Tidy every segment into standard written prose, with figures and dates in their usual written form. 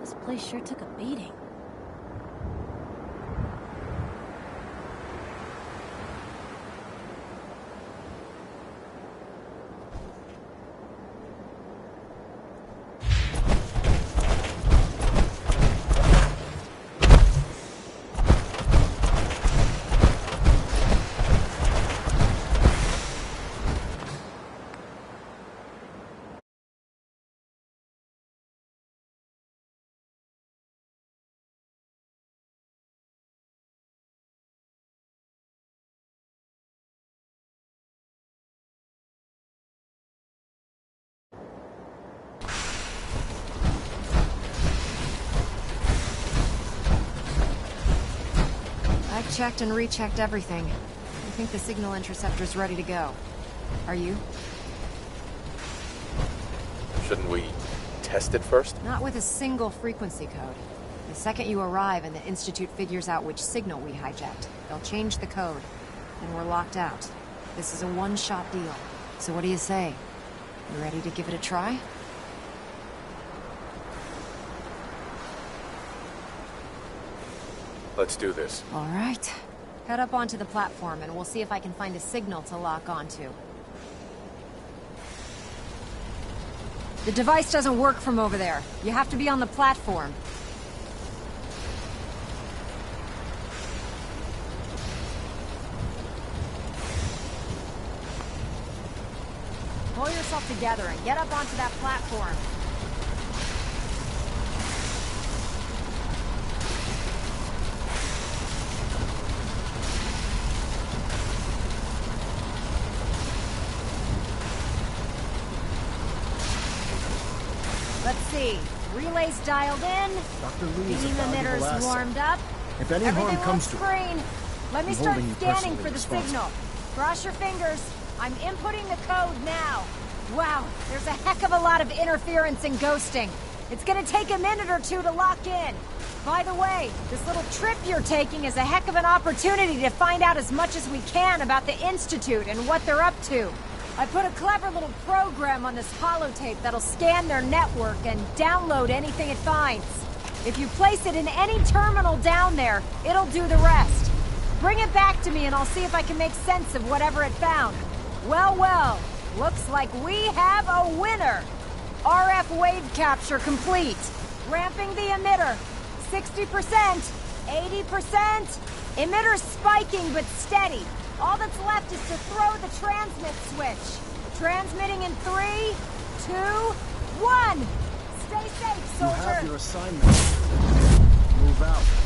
This place sure took a beating. I've checked and rechecked everything. I think the signal interceptor's ready to go. Are you? Shouldn't we test it first? Not with a single frequency code. The second you arrive and the Institute figures out which signal we hijacked, they'll change the code, and we're locked out. This is a one-shot deal. So what do you say? You ready to give it a try? Let's do this. All right. Head up onto the platform and we'll see if I can find a signal to lock onto. The device doesn't work from over there. You have to be on the platform. Pull yourself together and get up onto that platform. Let's see. Relays dialed in. Dr. Lee is a Beam valuable emitters asset. warmed up. If any Everything harm comes looks to it, green. Let me I'm start holding you scanning personally for the responsible. signal. Cross your fingers. I'm inputting the code now. Wow, there's a heck of a lot of interference and ghosting. It's gonna take a minute or two to lock in. By the way, this little trip you're taking is a heck of an opportunity to find out as much as we can about the Institute and what they're up to. I put a clever little program on this holotape that'll scan their network and download anything it finds. If you place it in any terminal down there, it'll do the rest. Bring it back to me and I'll see if I can make sense of whatever it found. Well, well, looks like we have a winner. RF wave capture complete. Ramping the emitter. 60%, 80%. Emitter spiking but steady. All that's left is to throw the transmit switch. Transmitting in 3, 2, 1. Stay safe, you soldier. have your assignment. Move out.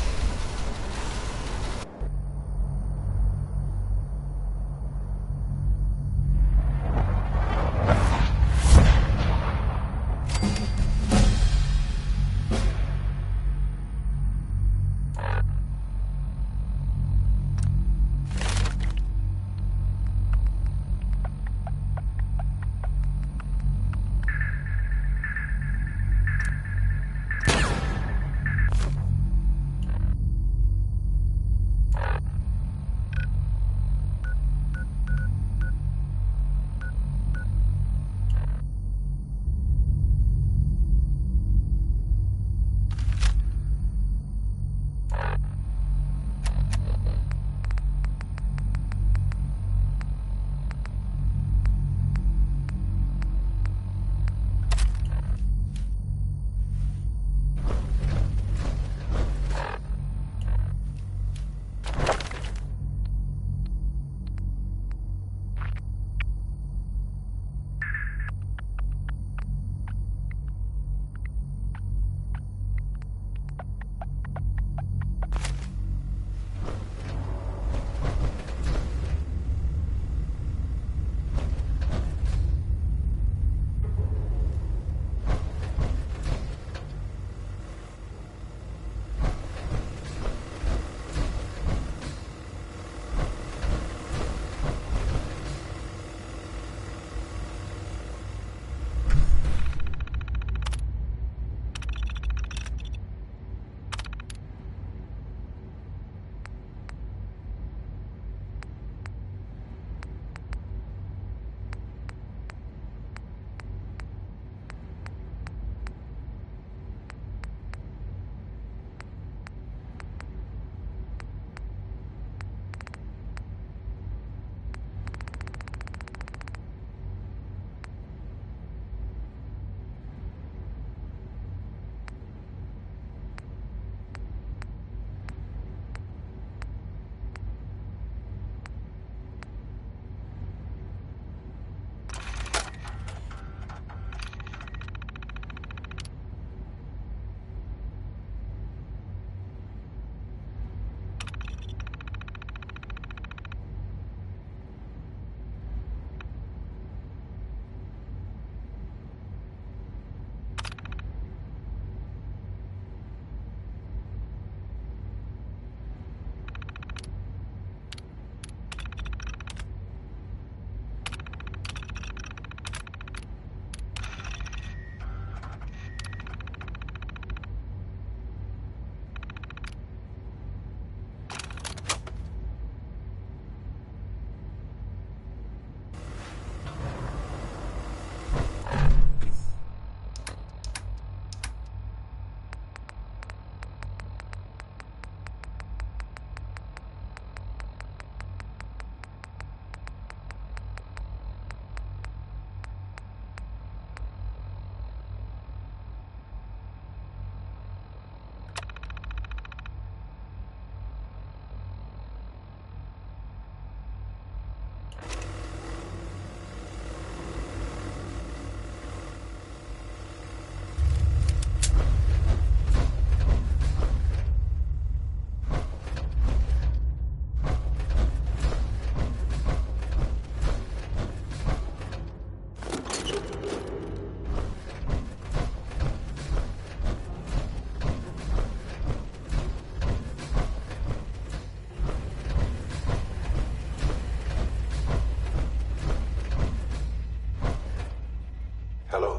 Hello.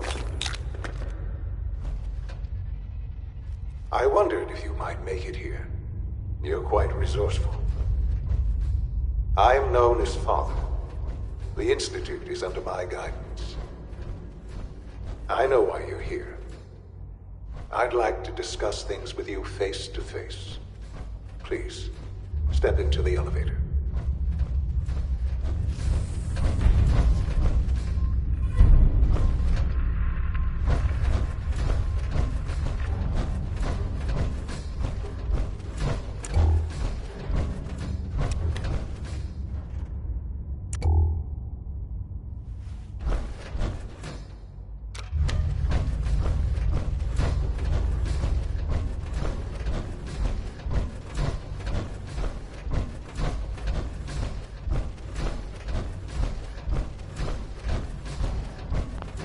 I wondered if you might make it here. You're quite resourceful. I am known as Father. The Institute is under my guidance. I know why you're here. I'd like to discuss things with you face to face. Please, step into the elevator.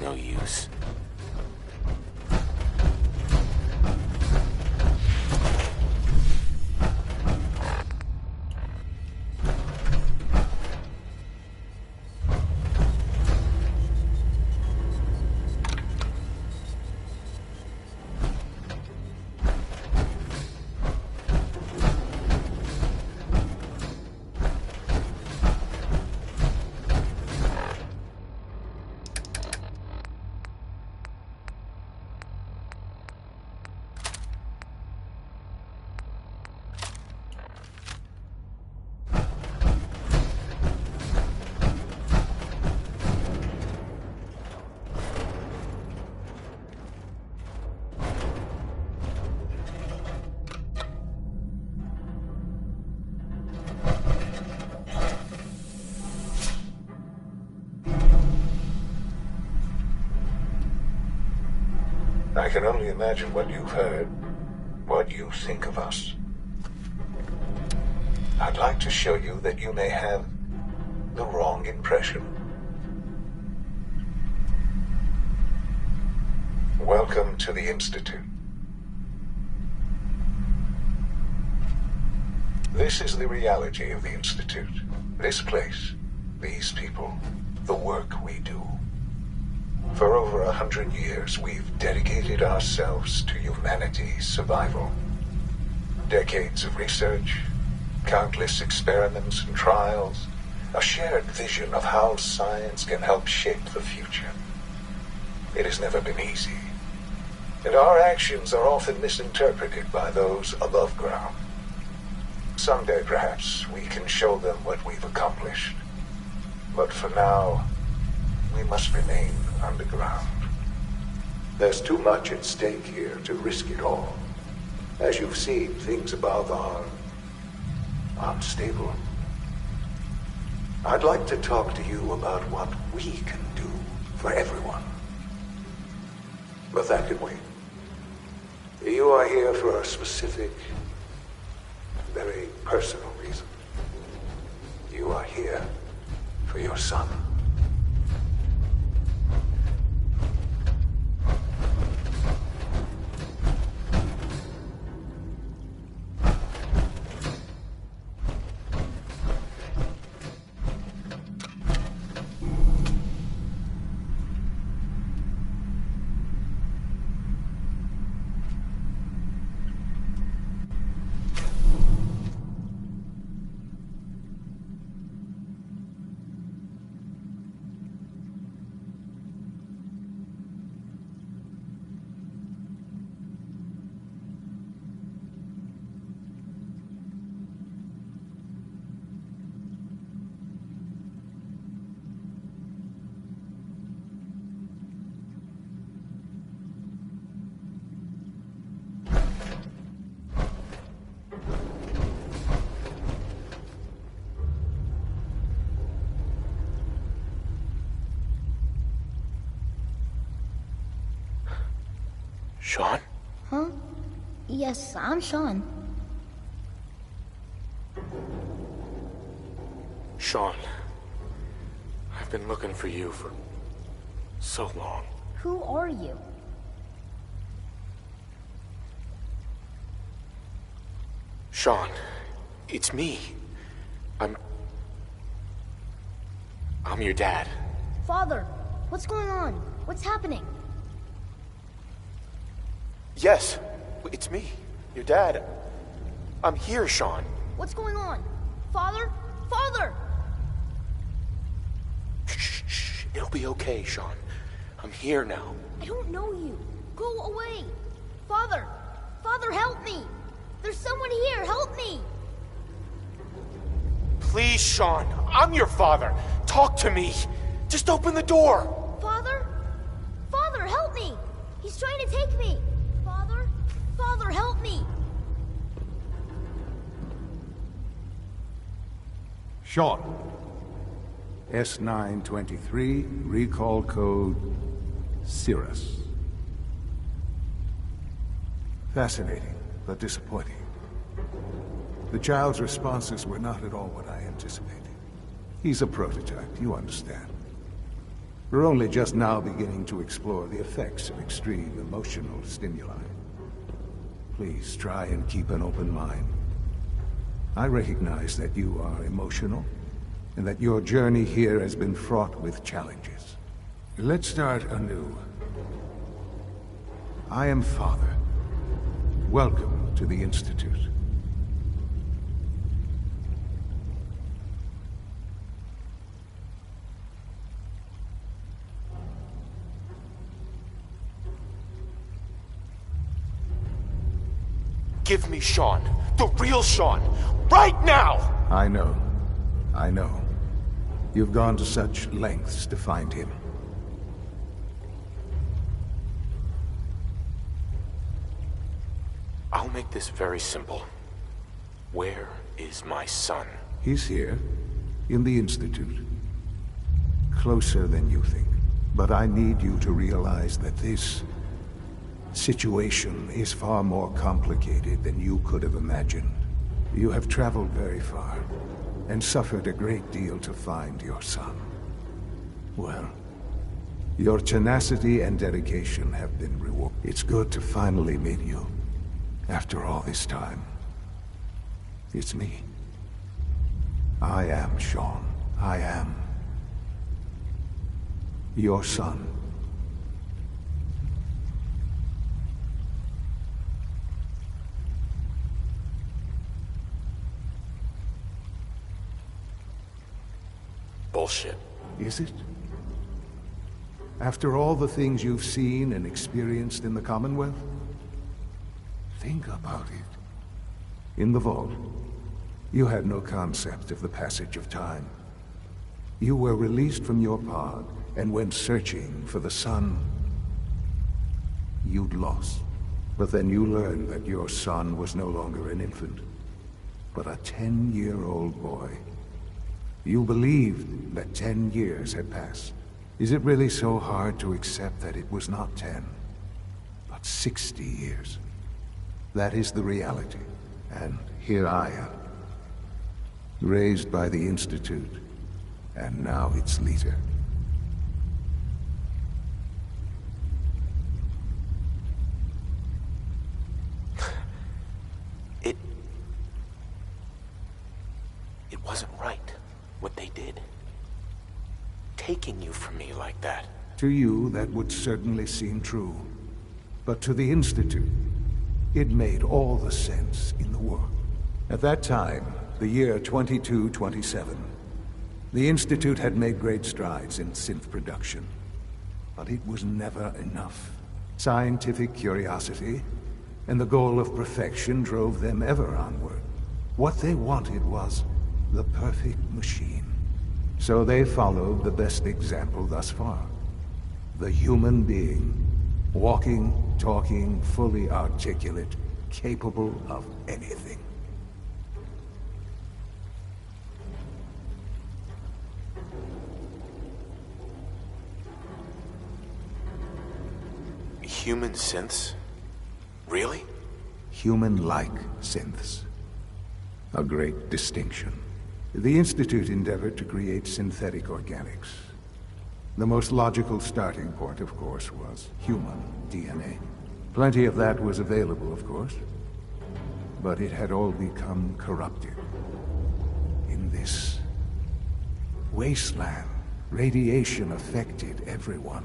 No use. I can only imagine what you've heard, what you think of us. I'd like to show you that you may have the wrong impression. Welcome to the Institute. This is the reality of the Institute. This place, these people, the work we do. For over 100 years, we've dedicated ourselves to humanity's survival. Decades of research, countless experiments and trials, a shared vision of how science can help shape the future. It has never been easy, and our actions are often misinterpreted by those above ground. Someday, perhaps, we can show them what we've accomplished. But for now, we must remain underground. There's too much at stake here to risk it all. As you've seen, things above are unstable. I'd like to talk to you about what we can do for everyone. But that can wait. You are here for a specific, very personal reason. You are here for your son. Sean? Huh? Yes, I'm Sean. Sean. I've been looking for you for so long. Who are you? Sean, it's me. I'm your dad. Father, what's going on? What's happening? Yes, it's me, your dad. I'm here, Sean. What's going on? Father? Father! Shh. It'll be okay, Sean. I'm here now. I don't know you. Go away. Father! Father, help me! There's someone here, help me! Please, Sean. I'm your father. Talk to me. Just open the door. Father? Father, help me! He's trying to take me! Father? Father, help me! Sean. S923, recall code Cirrus. Fascinating, but disappointing. The child's responses were not at all what I anticipated. He's a prototype, you understand. We're only just now beginning to explore the effects of extreme emotional stimuli. Please try and keep an open mind. I recognize that you are emotional, and that your journey here has been fraught with challenges. Let's start anew. I am Father. Welcome to the Institute. Give me Sean. The real Sean. Right now! I know. You've gone to such lengths to find him. I'll make this very simple. Where is my son? He's here, in the Institute. Closer than you think. But I need you to realize that this situation is far more complicated than you could have imagined. You have traveled very far, and suffered a great deal to find your son. Well, your tenacity and dedication have been rewarded. It's good to finally meet you, after all this time. It's me. I am Sean. I am your son. Bullshit. Is it? After all the things you've seen and experienced in the Commonwealth? Think about it. In the Vault, you had no concept of the passage of time. You were released from your pod and went searching for the son you'd lost. But then you learned that your son was no longer an infant, but a 10-year-old boy. You believed that 10 years had passed. Is it really so hard to accept that it was not 10, but 60 years? That is the reality. And here I am, raised by the Institute, and now its leader. It wasn't right, what they did. Taking you from me like that. To you, that would certainly seem true. But to the Institute, it made all the sense in the world. At that time, the year 2227, the Institute had made great strides in synth production. But it was never enough. Scientific curiosity and the goal of perfection drove them ever onward. What they wanted was the perfect machine. So they followed the best example thus far. The human being. Walking, talking, fully articulate, capable of anything. Human synths? Really? Human-like synths. A great distinction. The Institute endeavored to create synthetic organics. The most logical starting point, of course, was human DNA. Plenty of that was available, of course. But it had all become corrupted. In this wasteland, radiation affected everyone.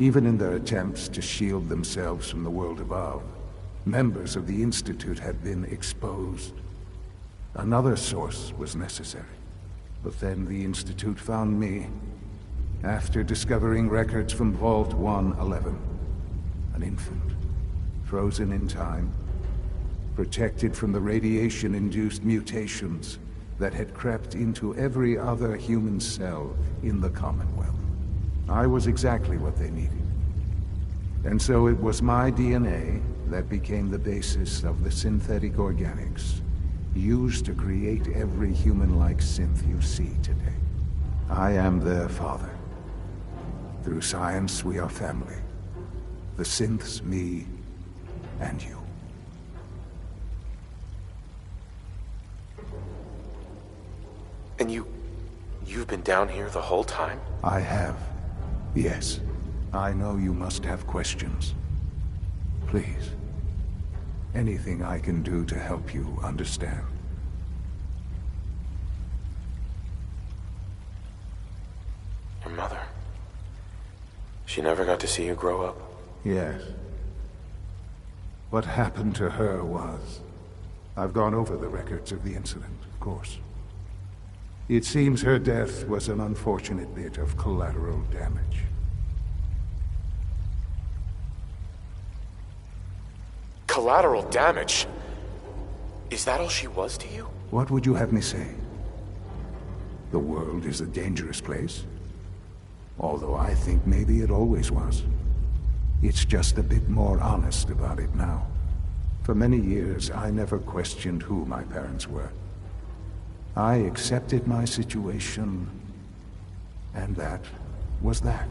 Even in their attempts to shield themselves from the world above, members of the Institute had been exposed. Another source was necessary. But then the Institute found me, after discovering records from Vault 111. An infant, frozen in time, protected from the radiation-induced mutations that had crept into every other human cell in the Commonwealth. I was exactly what they needed. And so it was my DNA that became the basis of the synthetic organics used to create every human-like synth you see today. I am their father. Through science, we are family. The synths, me, and you. And you've been down here the whole time? I have. Yes. I know you must have questions. Please. Anything I can do to help you understand. Your mother. She never got to see you grow up? Yes. What happened to her was... I've gone over the records of the incident, of course. It seems her death was an unfortunate bit of collateral damage. Collateral damage? Is that all she was to you? What would you have me say? The world is a dangerous place. Although I think maybe it always was. It's just a bit more honest about it now. For many years, I never questioned who my parents were. I accepted my situation, and that was that.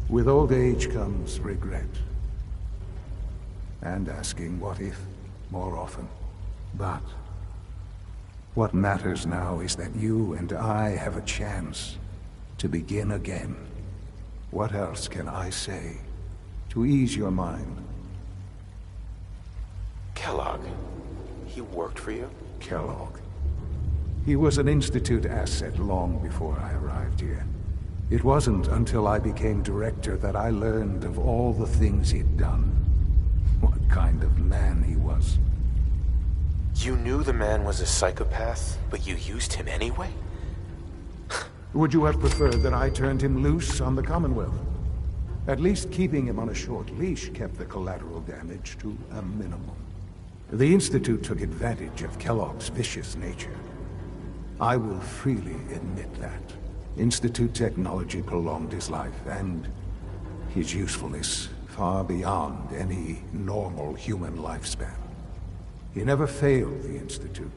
With old age comes regret. And asking what if more often. But what matters now is that you and I have a chance to begin again. What else can I say to ease your mind? Kellogg. He worked for you? Kellogg. He was an Institute asset long before I arrived here. It wasn't until I became director that I learned of all the things he'd done. What kind of man he was. You knew the man was a psychopath, but you used him anyway? Would you have preferred that I turned him loose on the Commonwealth? At least keeping him on a short leash kept the collateral damage to a minimum. The Institute took advantage of Kellogg's vicious nature. I will freely admit that. Institute technology prolonged his life, and his usefulness far beyond any normal human lifespan. He never failed the Institute,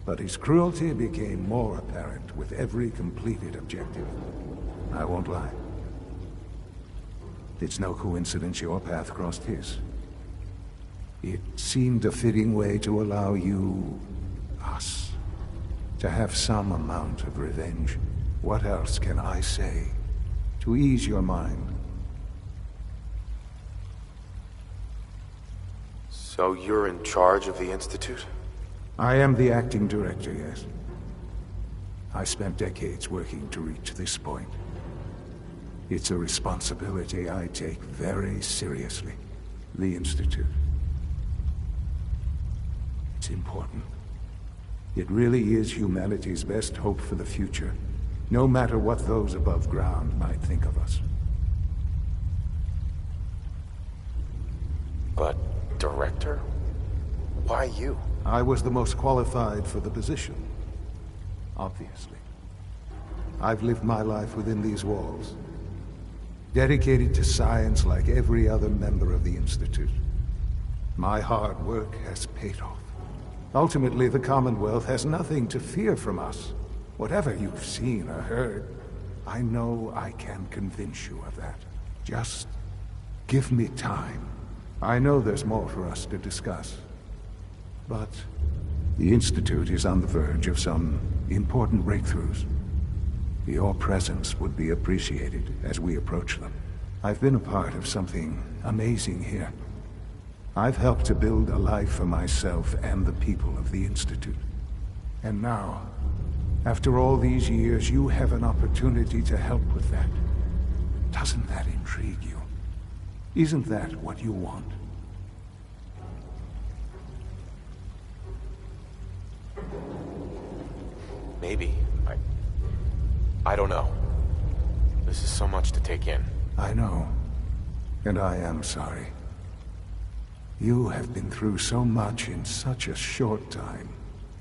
but his cruelty became more apparent with every completed objective. I won't lie. It's no coincidence your path crossed his. It seemed a fitting way to allow you, us, to have some amount of revenge. What else can I say to ease your mind? So you're in charge of the Institute? I am the acting director, yes. I spent decades working to reach this point. It's a responsibility I take very seriously. The Institute. It's important. It really is humanity's best hope for the future, no matter what those above ground might think of us. But director? Why you? I was the most qualified for the position. Obviously. I've lived my life within these walls, dedicated to science like every other member of the Institute. My hard work has paid off. Ultimately, the Commonwealth has nothing to fear from us. Whatever you've seen or heard, I know I can convince you of that. Just give me time. I know there's more for us to discuss. But the Institute is on the verge of some important breakthroughs. Your presence would be appreciated as we approach them. I've been a part of something amazing here. I've helped to build a life for myself and the people of the Institute. And now, after all these years, you have an opportunity to help with that. Doesn't that intrigue you? Isn't that what you want? Maybe. I don't know. This is so much to take in. I know. And I am sorry. You have been through so much in such a short time.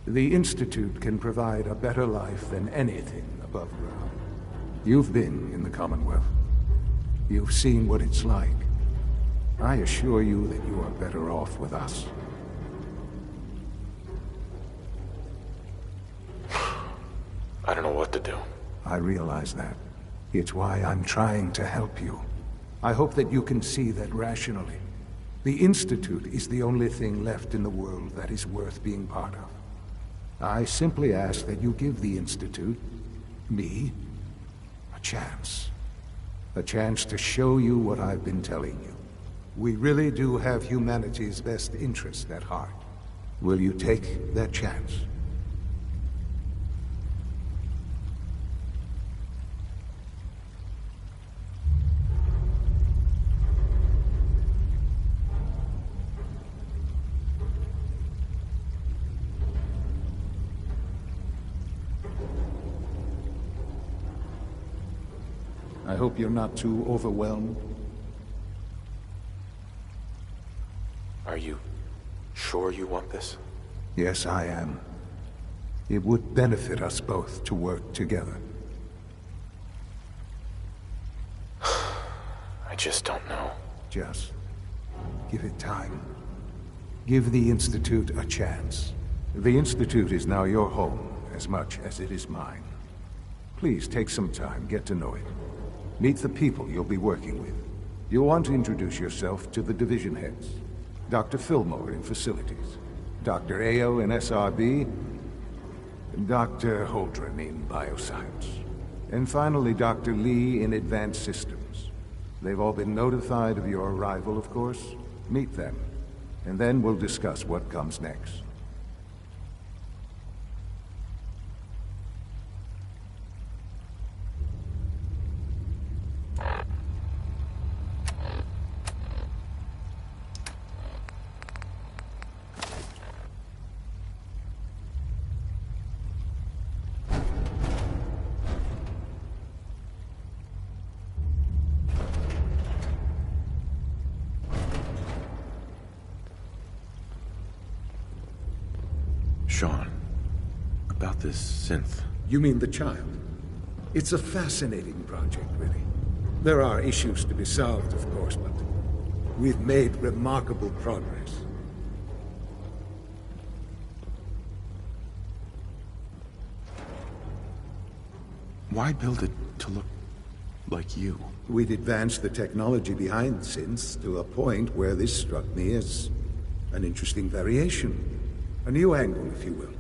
The Institute can provide a better life than anything above ground. You've been in the Commonwealth. You've seen what it's like. I assure you that you are better off with us. I don't know what to do. I realize that. It's why I'm trying to help you. I hope that you can see that rationally. The Institute is the only thing left in the world that is worth being part of. I simply ask that you give the Institute, me, a chance. A chance to show you what I've been telling you. We really do have humanity's best interest at heart. Will you take that chance? I hope you're not too overwhelmed. Are you sure you want this? Yes, I am. It would benefit us both to work together. I just don't know. Just give it time. Give the Institute a chance. The Institute is now your home as much as it is mine. Please take some time, get to know it. Meet the people you'll be working with. You'll want to introduce yourself to the division heads. Dr. Fillmore in Facilities, Dr. Ayo in SRB, and Dr. Holdren in Bioscience. And finally, Dr. Lee in Advanced Systems. They've all been notified of your arrival, of course. Meet them, and then we'll discuss what comes next. Sean, about this synth. You mean the child? It's a fascinating project, really. There are issues to be solved, of course, but we've made remarkable progress. Why build it to look like you? We'd advanced the technology behind synths to a point where this struck me as an interesting variation. A new angle, if you will.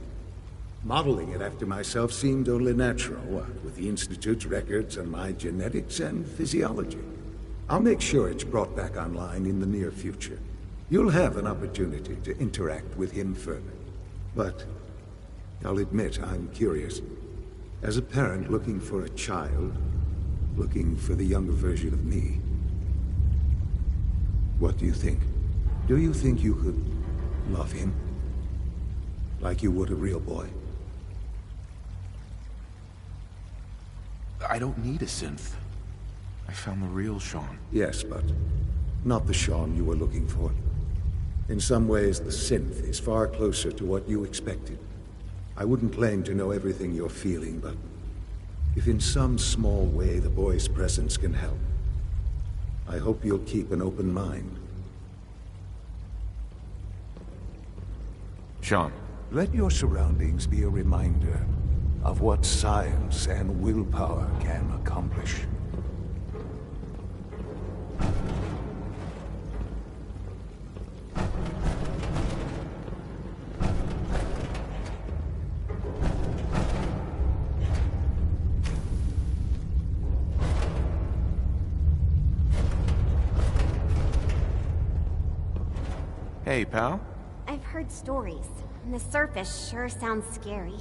Modeling it after myself seemed only natural, with the Institute's records on my genetics and physiology. I'll make sure it's brought back online in the near future. You'll have an opportunity to interact with him further. But I'll admit I'm curious. As a parent looking for a child, looking for the younger version of me, what do you think? Do you think you could love him? Like you would a real boy? I don't need a synth. I found the real Sean. Yes, but not the Sean you were looking for. In some ways, the synth is far closer to what you expected. I wouldn't claim to know everything you're feeling, but if in some small way the boy's presence can help, I hope you'll keep an open mind. Sean. Let your surroundings be a reminder of what science and willpower can accomplish. Hey, pal. I've heard stories. And the surface sure sounds scary.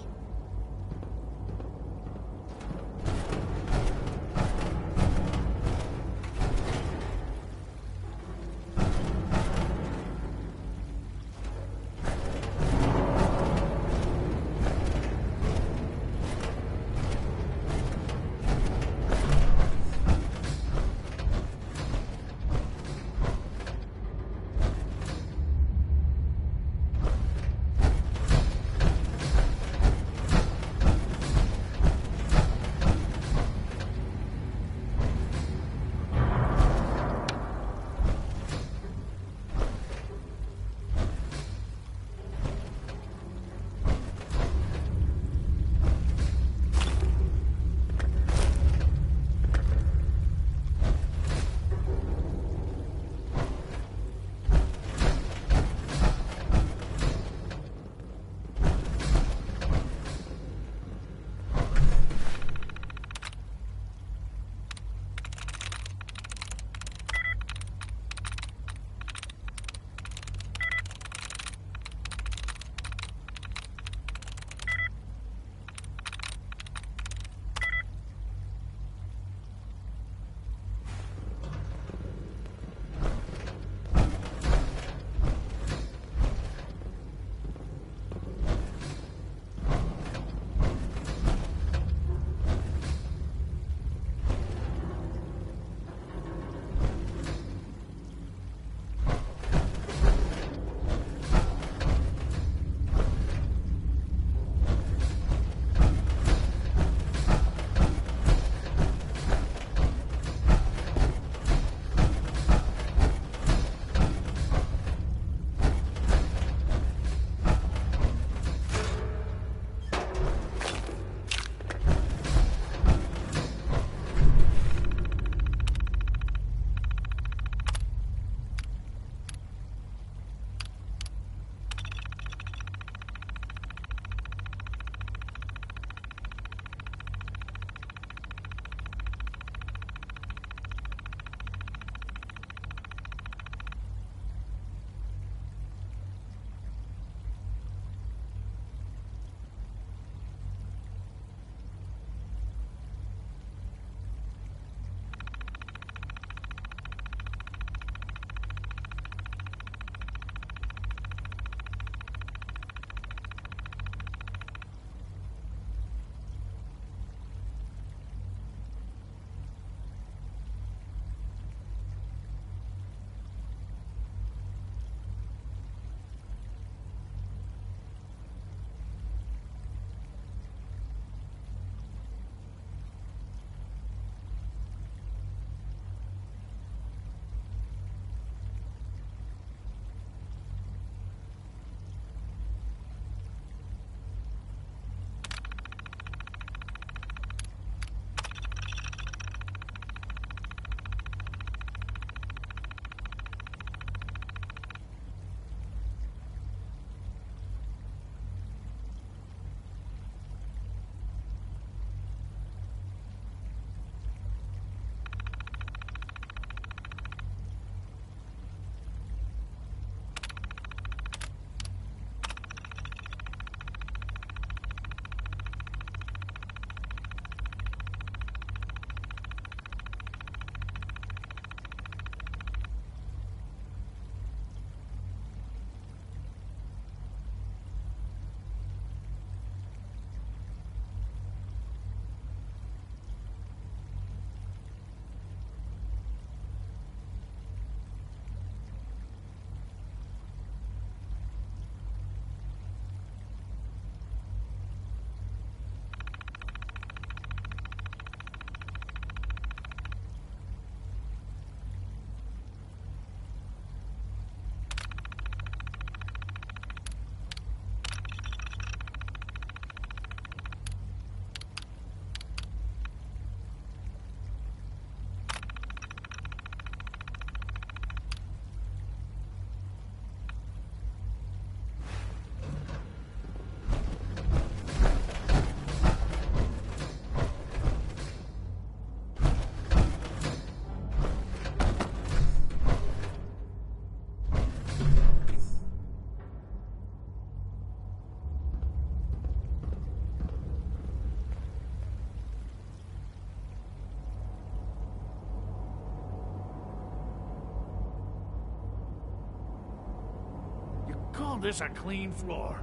Call this a clean floor?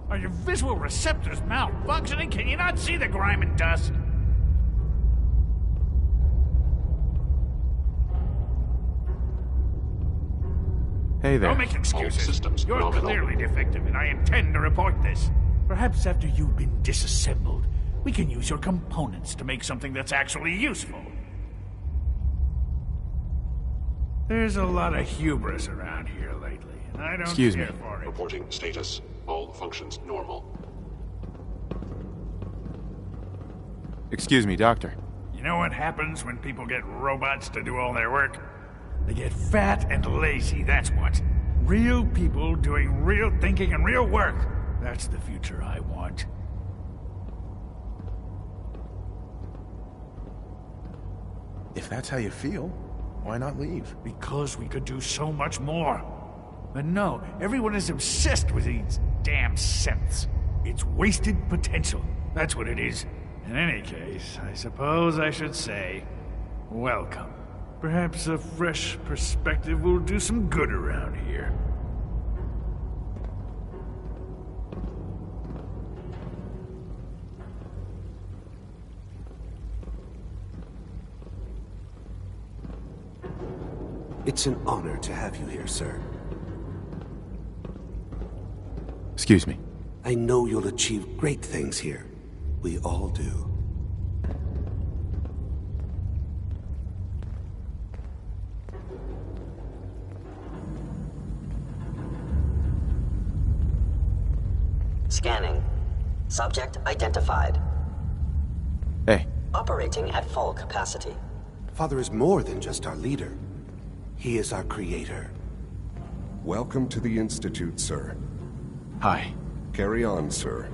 Are your visual receptors malfunctioning? Can you not see the grime and dust? Hey there. Don't make excuses. You're clearly defective, and I intend to report this. Perhaps after you've been disassembled, we can use your components to make something that's actually useful. There's a lot of hubris around here lately, and I don't Excuse care me. for it. Reporting status. All functions normal. Excuse me, Doctor. You know what happens when people get robots to do all their work? They get fat and lazy, that's what. Real people doing real thinking and real work. That's the future I want. If that's how you feel, why not leave? Because we could do so much more. But no, everyone is obsessed with these damn synths. It's wasted potential. That's what it is. In any case, I suppose I should say, welcome. Perhaps a fresh perspective will do some good around here. It's an honor to have you here, sir. Excuse me. I know you'll achieve great things here. We all do. Scanning. Subject identified. Hey. Operating at full capacity. Father is more than just our leader. He is our creator. Welcome to the Institute, sir. Hi. Carry on, sir.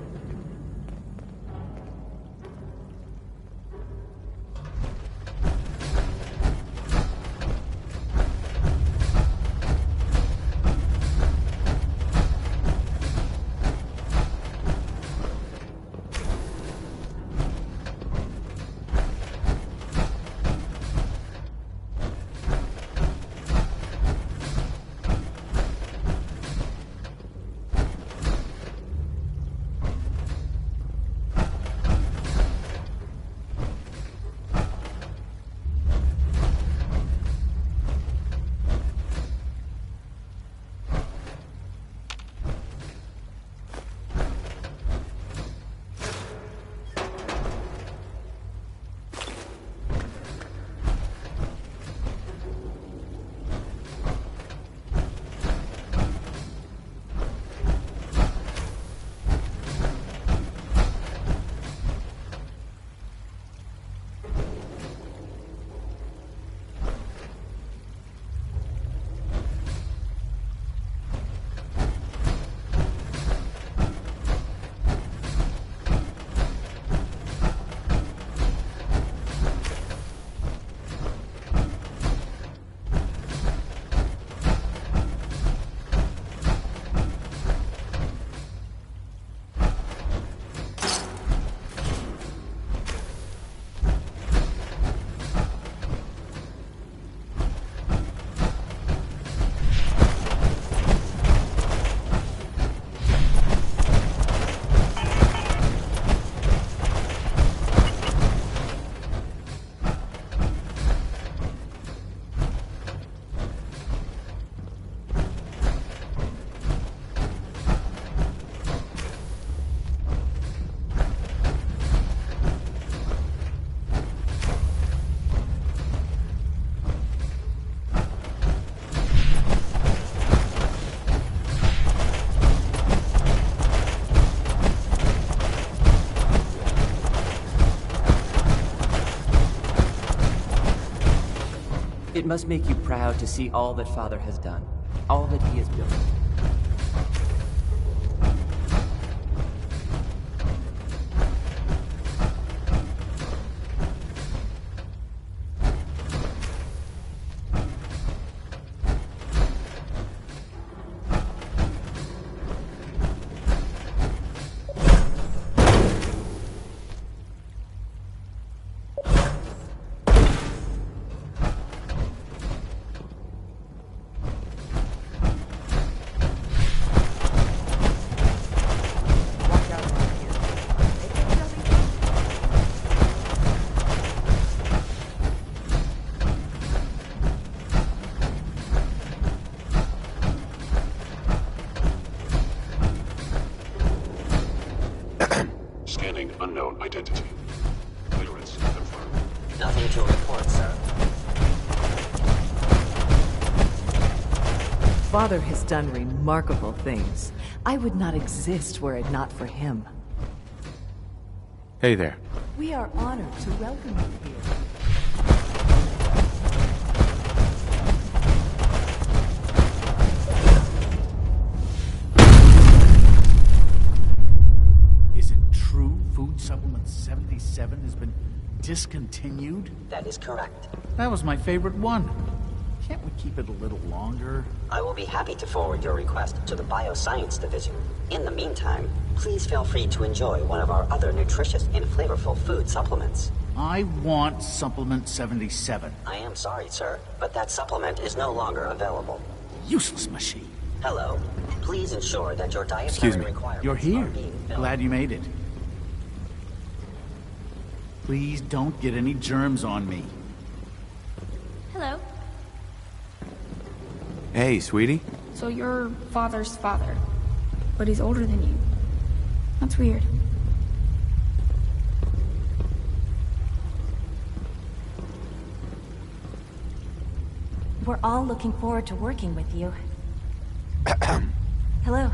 It must make you proud to see all that Father has done, all that he has built. identity. Clearance confirmed. Nothing to report, sir. Father has done remarkable things. I would not exist were it not for him. Hey there. We are honored to welcome you here. Is it true Food Supplement 77 has been discontinued? That is correct. That was my favorite one. Can't we keep it a little longer? I will be happy to forward your request to the Bioscience Division. In the meantime, please feel free to enjoy one of our other nutritious and flavorful food supplements. I want Supplement 77. I am sorry, sir, but that supplement is no longer available. Useless machine. Hello. Please ensure that your dietary requirements You're here. are being filled. Glad you made it. Please don't get any germs on me. Hello. Hey, sweetie. So you're father's father, but he's older than you. That's weird. We're all looking forward to working with you. Hello.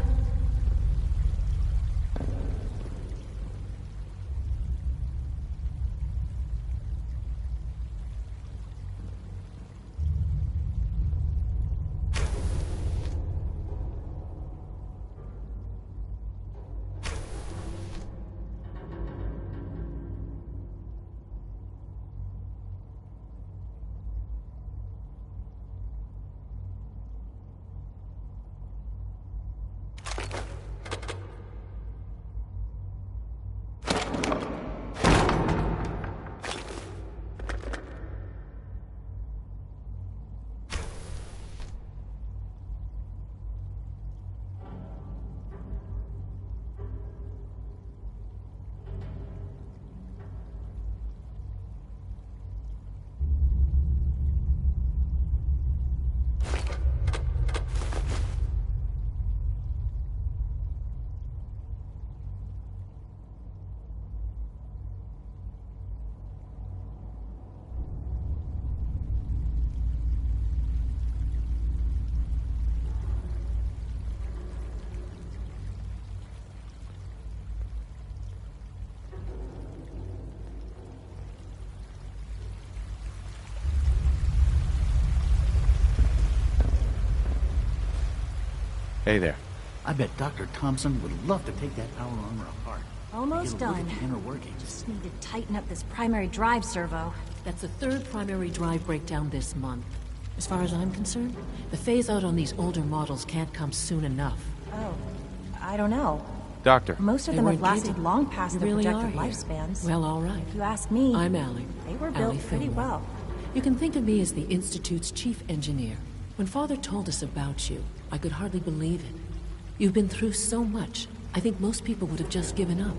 Hey there. I bet Dr. Thompson would love to take that power armor apart. Almost Get a look done. at the inner workings. Just need to tighten up this primary drive servo. That's the third primary drive breakdown this month. As far as I'm concerned, the phase-out on these older models can't come soon enough. Oh, I don't know. Doctor. Most of them have lasted long past their really projected are here. lifespans. Well, all right. If you ask me, I'm Allie. They were Allie built pretty Fillmore. well. You can think of me as the Institute's chief engineer. When Father told us about you, I could hardly believe it. You've been through so much, I think most people would have just given up.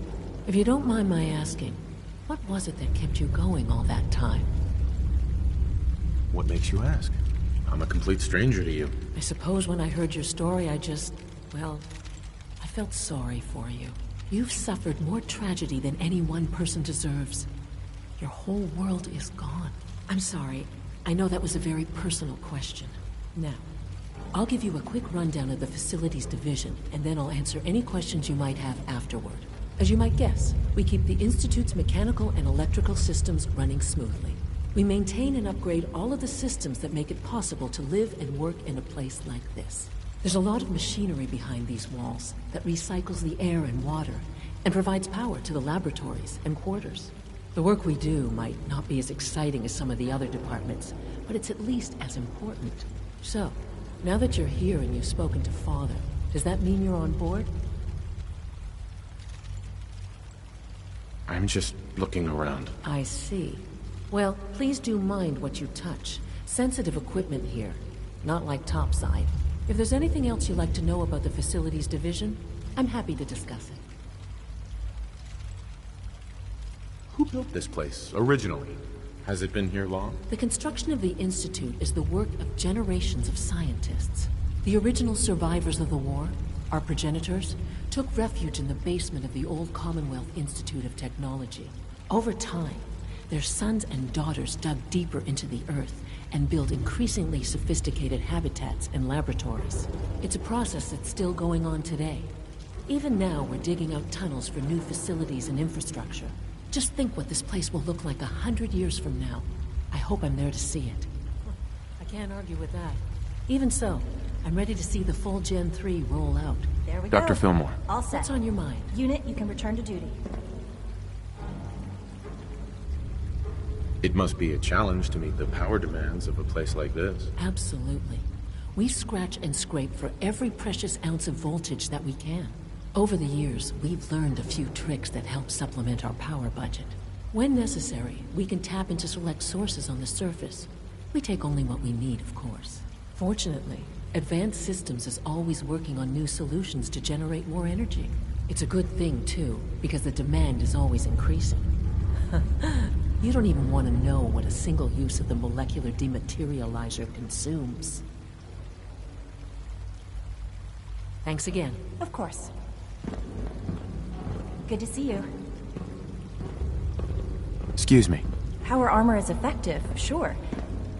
If you don't mind my asking, what was it that kept you going all that time? What makes you ask? I'm a complete stranger to you. I suppose when I heard your story, well, I felt sorry for you. You've suffered more tragedy than any one person deserves. Your whole world is gone. I'm sorry. I know that was a very personal question. Now, I'll give you a quick rundown of the Facilities Division, and then I'll answer any questions you might have afterward. As you might guess, we keep the Institute's mechanical and electrical systems running smoothly. We maintain and upgrade all of the systems that make it possible to live and work in a place like this. There's a lot of machinery behind these walls that recycles the air and water and provides power to the laboratories and quarters. The work we do might not be as exciting as some of the other departments, but it's at least as important. So, now that you're here and you've spoken to Father, does that mean you're on board? I'm just looking around. I see. Well, please do mind what you touch. Sensitive equipment here, not like topside. If there's anything else you'd like to know about the Facilities Division, I'm happy to discuss it. Who built this place, originally? Has it been here long? The construction of the Institute is the work of generations of scientists. The original survivors of the war, our progenitors, took refuge in the basement of the old Commonwealth Institute of Technology. Over time, their sons and daughters dug deeper into the Earth and built increasingly sophisticated habitats and laboratories. It's a process that's still going on today. Even now, we're digging out tunnels for new facilities and infrastructure. Just think what this place will look like 100 years from now. I hope I'm there to see it. I can't argue with that. Even so, I'm ready to see the full Gen 3 roll out. There we go. Dr. Fillmore. All set. What's on your mind? Unit, you can return to duty. It must be a challenge to meet the power demands of a place like this. Absolutely. We scratch and scrape for every precious ounce of voltage that we can. Over the years, we've learned a few tricks that help supplement our power budget. When necessary, we can tap into select sources on the surface. We take only what we need, of course. Fortunately, Advanced Systems is always working on new solutions to generate more energy. It's a good thing, too, because the demand is always increasing. You don't even want to know what a single use of the molecular dematerializer consumes. Thanks again. Of course. Good to see you. Excuse me. Power armor is effective, sure,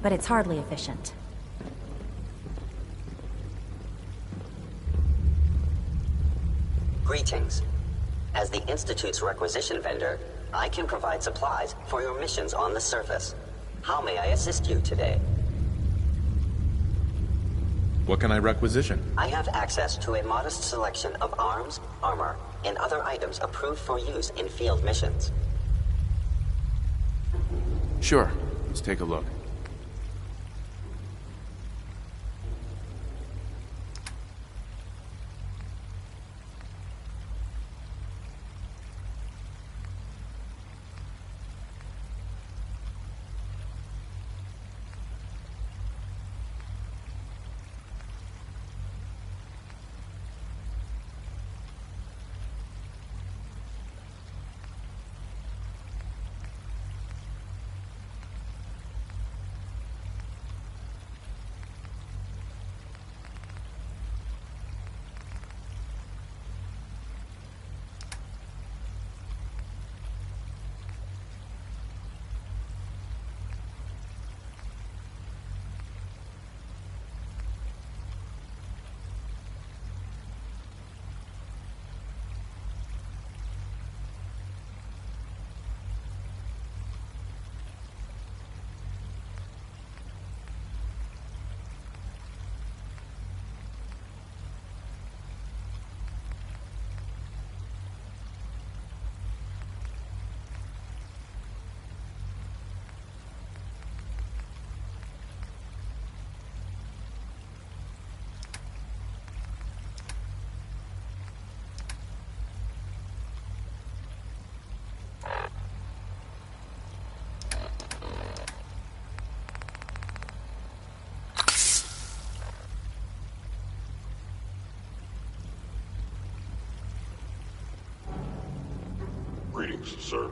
but it's hardly efficient. Greetings. As the Institute's requisition vendor, I can provide supplies for your missions on the surface. How may I assist you today? What can I requisition? I have access to a modest selection of arms, armor, and other items approved for use in field missions. Sure. Let's take a look. Greetings, sir.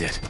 is it?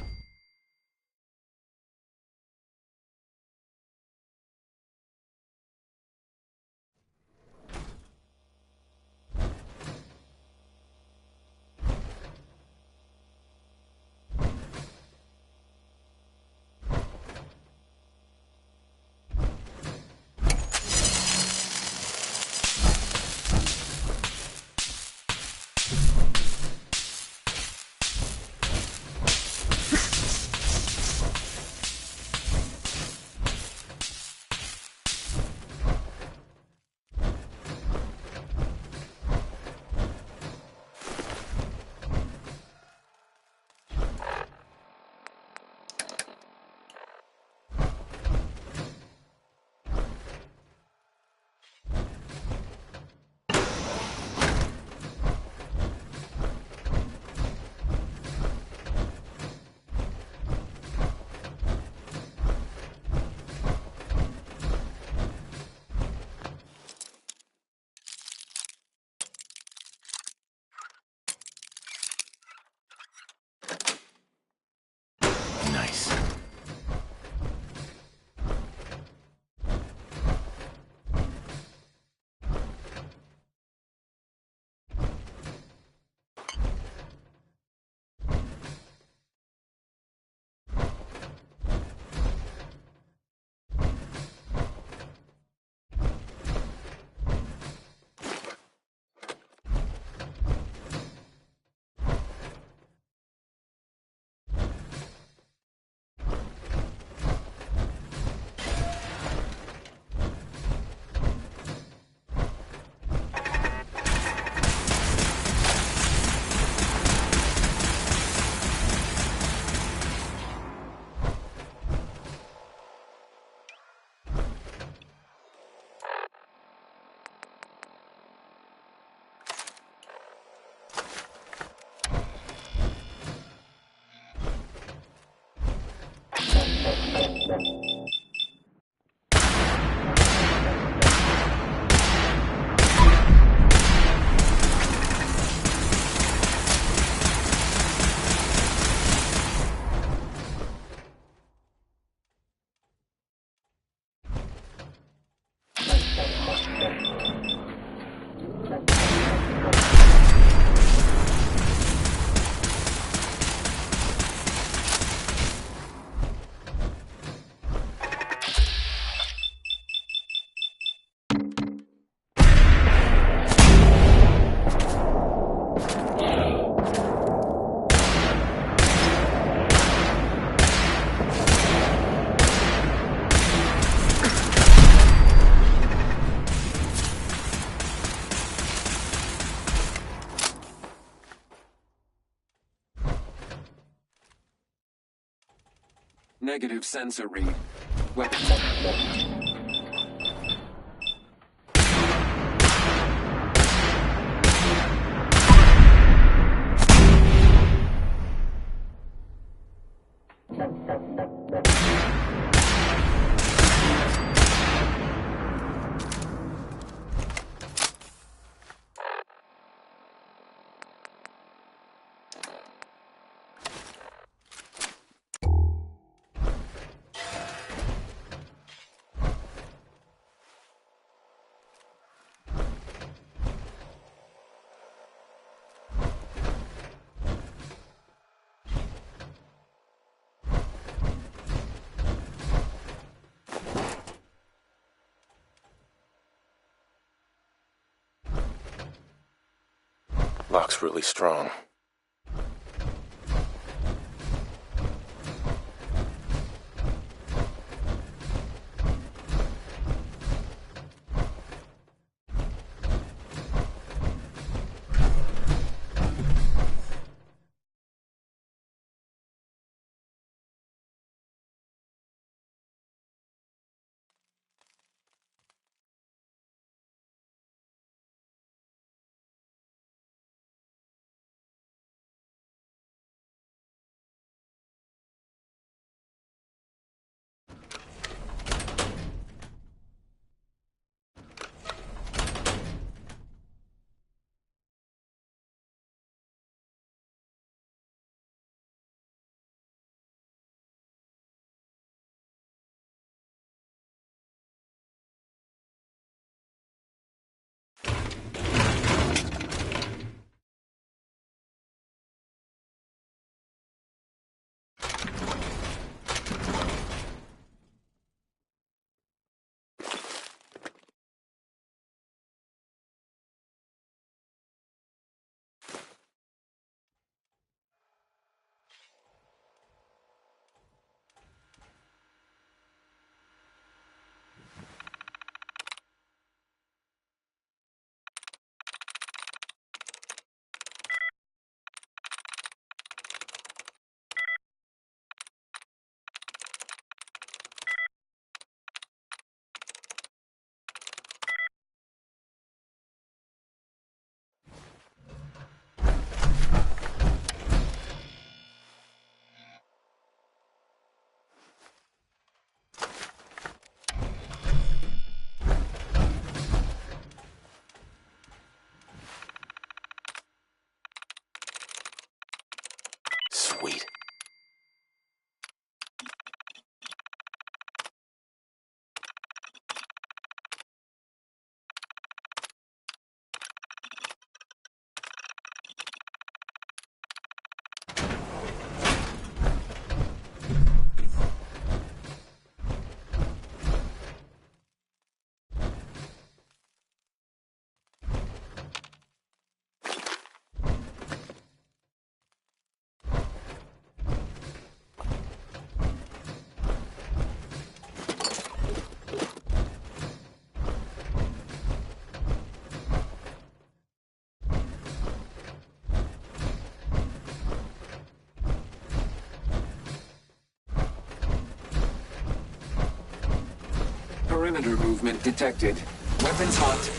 Nice. Negative sensor read. Weapon. Lock's really strong. Perimeter movement detected. Weapons hot.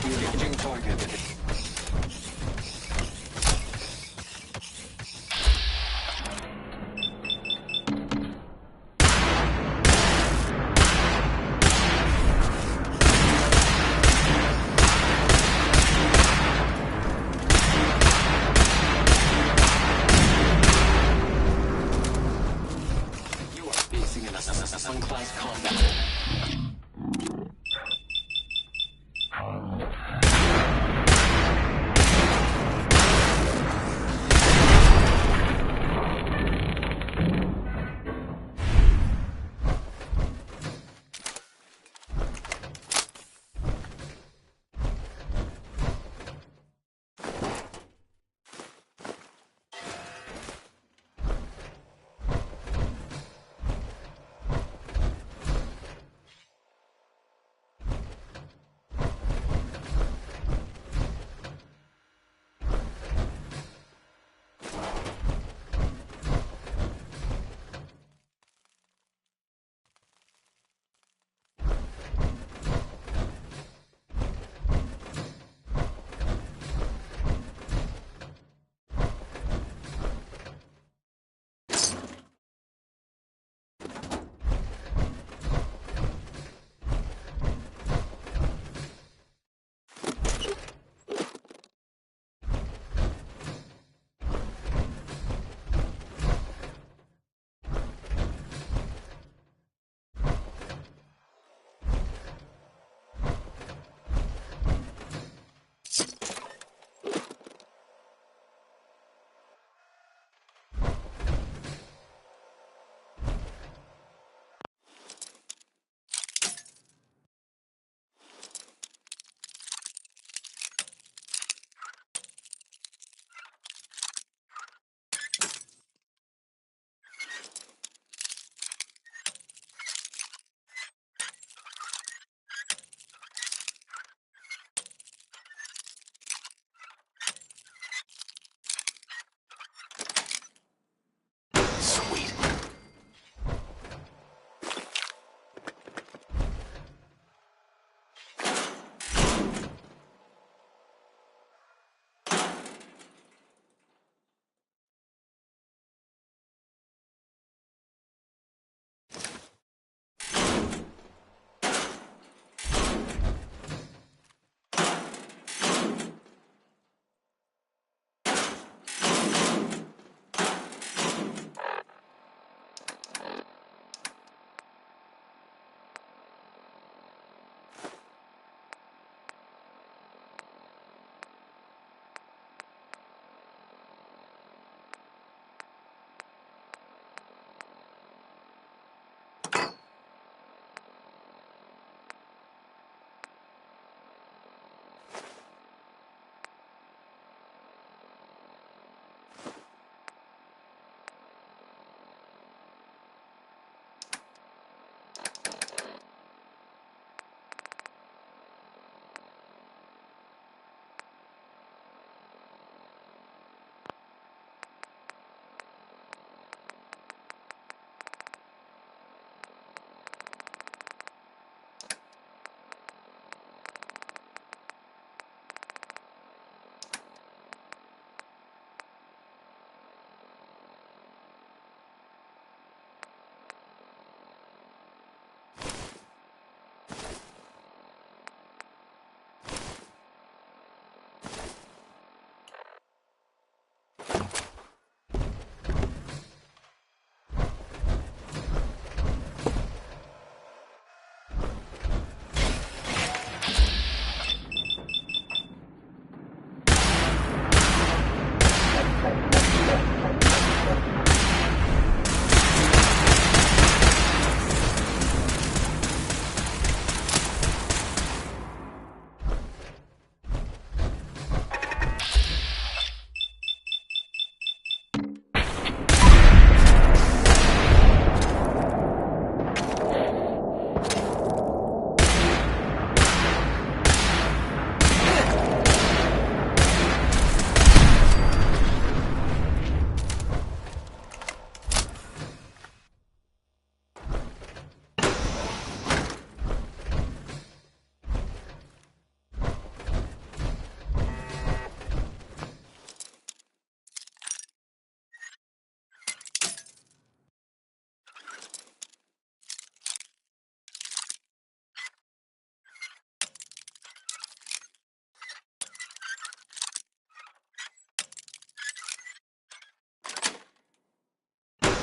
Engaging target. You are facing an unclass combat.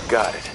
Got it.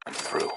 I'm through.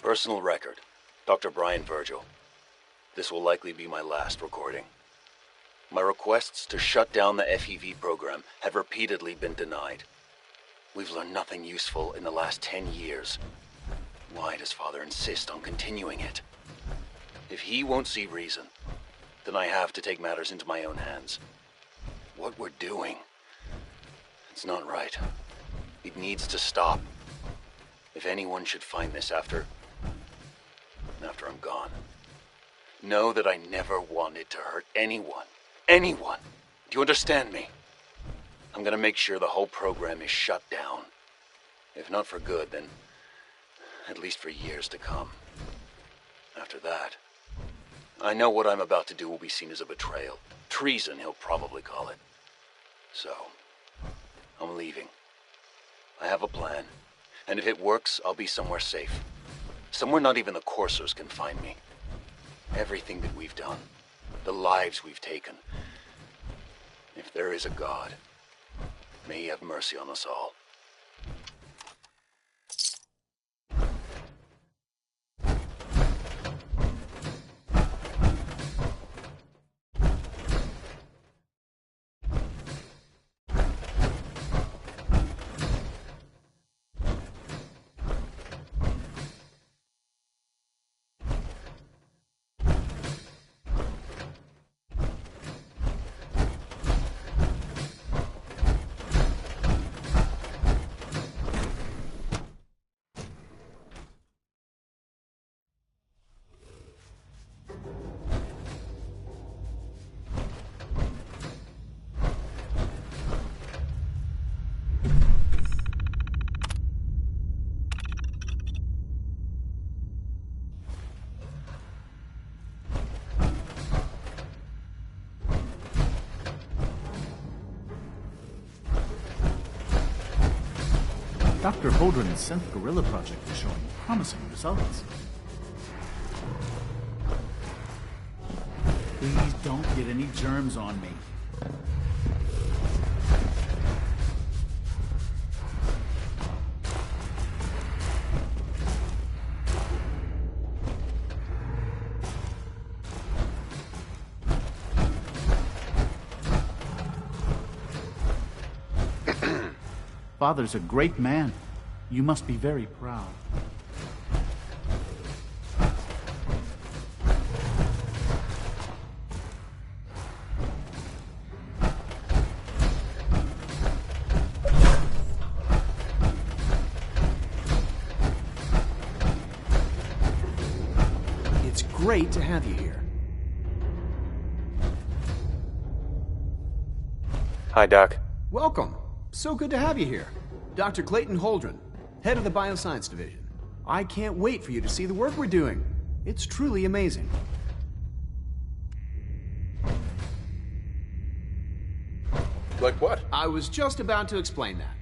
Personal record, Dr. Brian Virgil. This will likely be my last recording. My requests to shut down the FEV program have repeatedly been denied. We've learned nothing useful in the last 10 years. Why does Father insist on continuing it? If he won't see reason, then I have to take matters into my own hands. What we're doing, it's not right. It needs to stop. If anyone should find this after I'm gone, know that I never wanted to hurt anyone. Anyone! Do you understand me? I'm gonna make sure the whole program is shut down. If not for good, then at least for years to come. After that, I know what I'm about to do will be seen as a betrayal. Treason, he'll probably call it. So, I'm leaving. I have a plan, and if it works, I'll be somewhere safe. Somewhere not even the Coursers can find me. Everything that we've done, the lives we've taken. If there is a God, may he have mercy on us all. Dr. Holdren's synth gorilla project is showing promising results. Please don't get any germs on me. Father's a great man. You must be very proud. It's great to have you here. Hi, Doc. Welcome. So good to have you here. Dr. Clayton Holdren, head of the Bioscience Division. I can't wait for you to see the work we're doing. It's truly amazing. Like what? I was just about to explain that.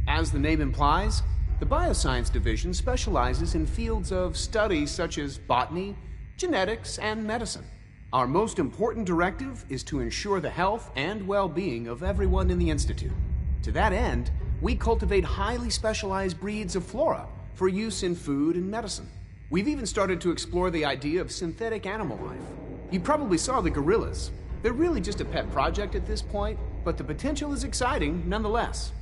As the name implies, the Bioscience Division specializes in fields of study such as botany, genetics, and medicine. Our most important directive is to ensure the health and well-being of everyone in the Institute. To that end, we cultivate highly specialized breeds of flora for use in food and medicine. We've even started to explore the idea of synthetic animal life. You probably saw the gorillas. They're really just a pet project at this point, but the potential is exciting nonetheless.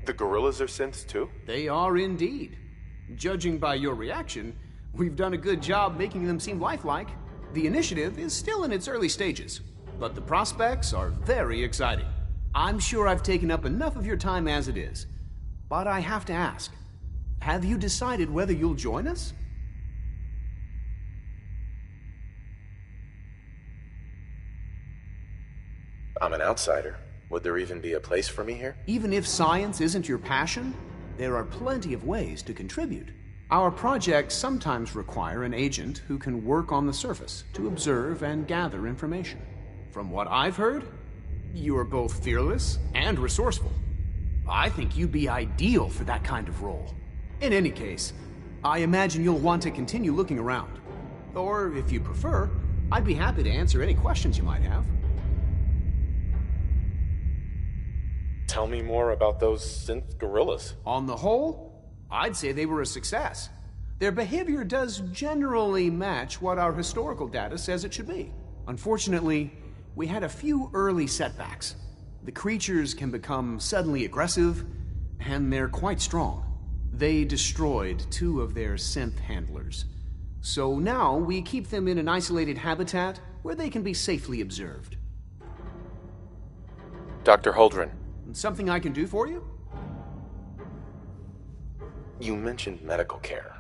The gorillas are synths too? They are indeed. Judging by your reaction, we've done a good job making them seem lifelike. The initiative is still in its early stages, but the prospects are very exciting. I'm sure I've taken up enough of your time as it is, but I have to ask, have you decided whether you'll join us? I'm an outsider. Would there even be a place for me here? Even if science isn't your passion, there are plenty of ways to contribute. Our projects sometimes require an agent who can work on the surface to observe and gather information. From what I've heard, you are both fearless and resourceful. I think you'd be ideal for that kind of role. In any case, I imagine you'll want to continue looking around. Or, if you prefer, I'd be happy to answer any questions you might have. Tell me more about those synth gorillas. On the whole, I'd say they were a success. Their behavior does generally match what our historical data says it should be. Unfortunately, we had a few early setbacks. The creatures can become suddenly aggressive, and they're quite strong. They destroyed 2 of their synth handlers. So now we keep them in an isolated habitat where they can be safely observed. Dr. Holdren. Something I can do for you? You mentioned medical care.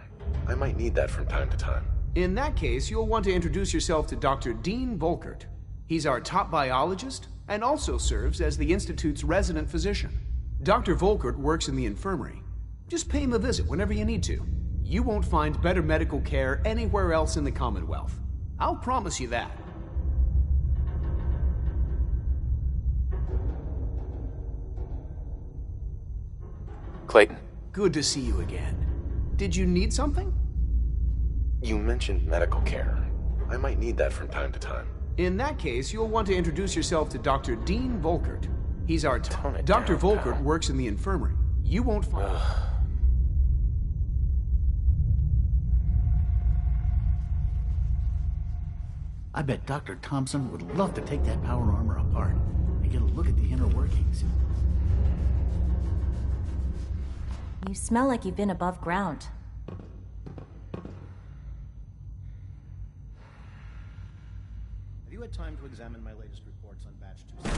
I might need that from time to time. In that case, you'll want to introduce yourself to Dr. Dean Volkert. He's our top biologist and also serves as the Institute's resident physician. Dr. Volkert works in the infirmary. Just pay him a visit whenever you need to. You won't find better medical care anywhere else in the Commonwealth. I'll promise you that. Clayton. Good to see you again. Did you need something? You mentioned medical care. I might need that from time to time. In that case, you'll want to introduce yourself to Dr. Dean Volkert. He's our Dr. Volkert works in the infirmary. You won't find... I bet Dr. Thompson would love to take that power armor apart and get a look at the inner workings. You smell like you've been above ground. Have you had time to examine my latest reports on Batch 2?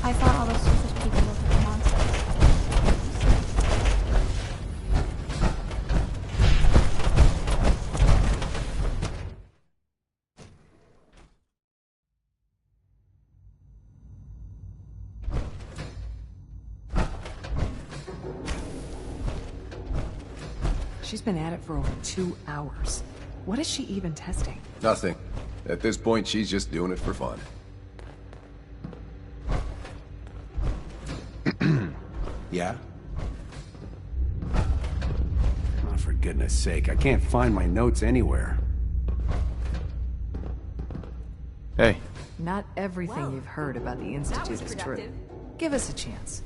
I thought all those stupid people looked like monsters. She's been at it for over 2 hours. What is she even testing? Nothing. At this point, she's just doing it for fun. Yeah? Oh, for goodness sake, I can't find my notes anywhere. Hey. Not everything you've heard about the Institute is true. Give us a chance.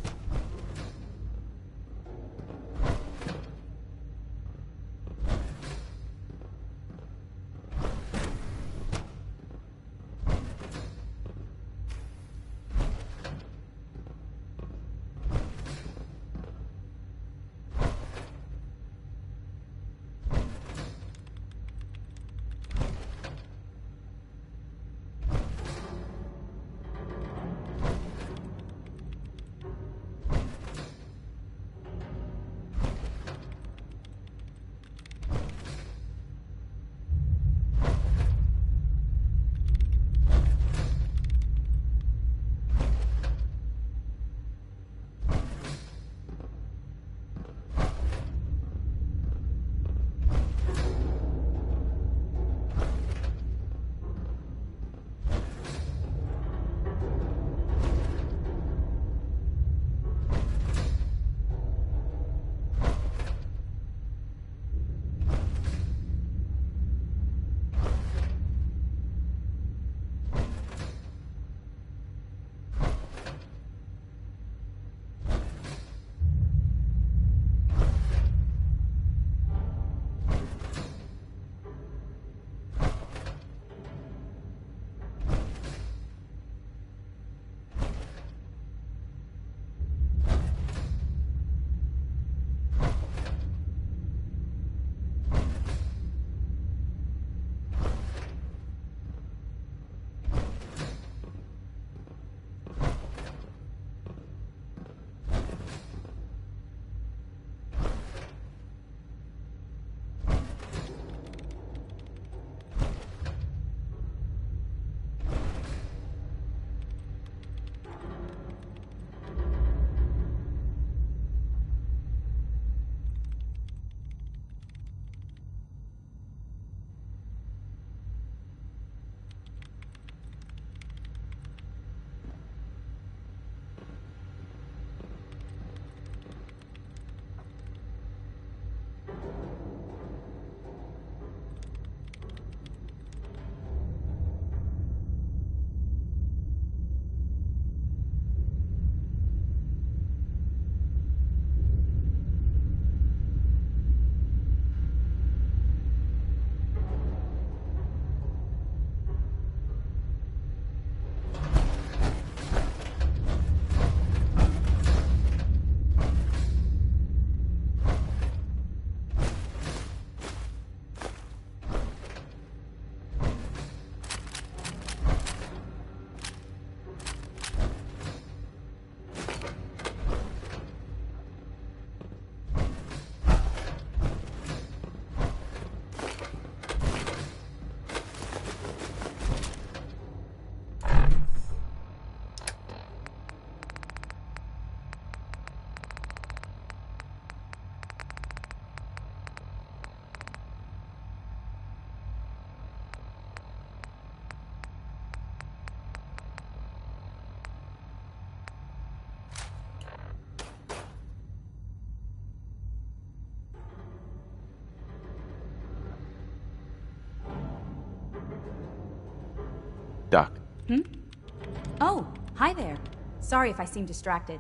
Oh, hi there. Sorry if I seem distracted.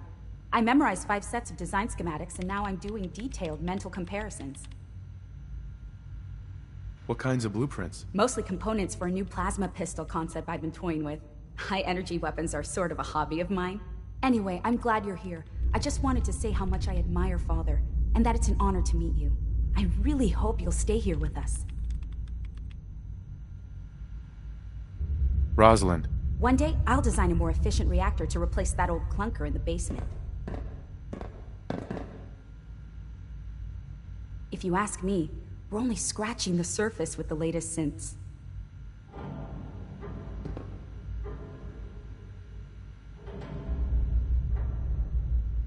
I memorized 5 sets of design schematics, and now I'm doing detailed mental comparisons. What kinds of blueprints? Mostly components for a new plasma pistol concept I've been toying with. High-energy weapons are sort of a hobby of mine. Anyway, I'm glad you're here. I just wanted to say how much I admire Father, and that it's an honor to meet you. I really hope you'll stay here with us. Rosalind. One day, I'll design a more efficient reactor to replace that old clunker in the basement. If you ask me, we're only scratching the surface with the latest synths.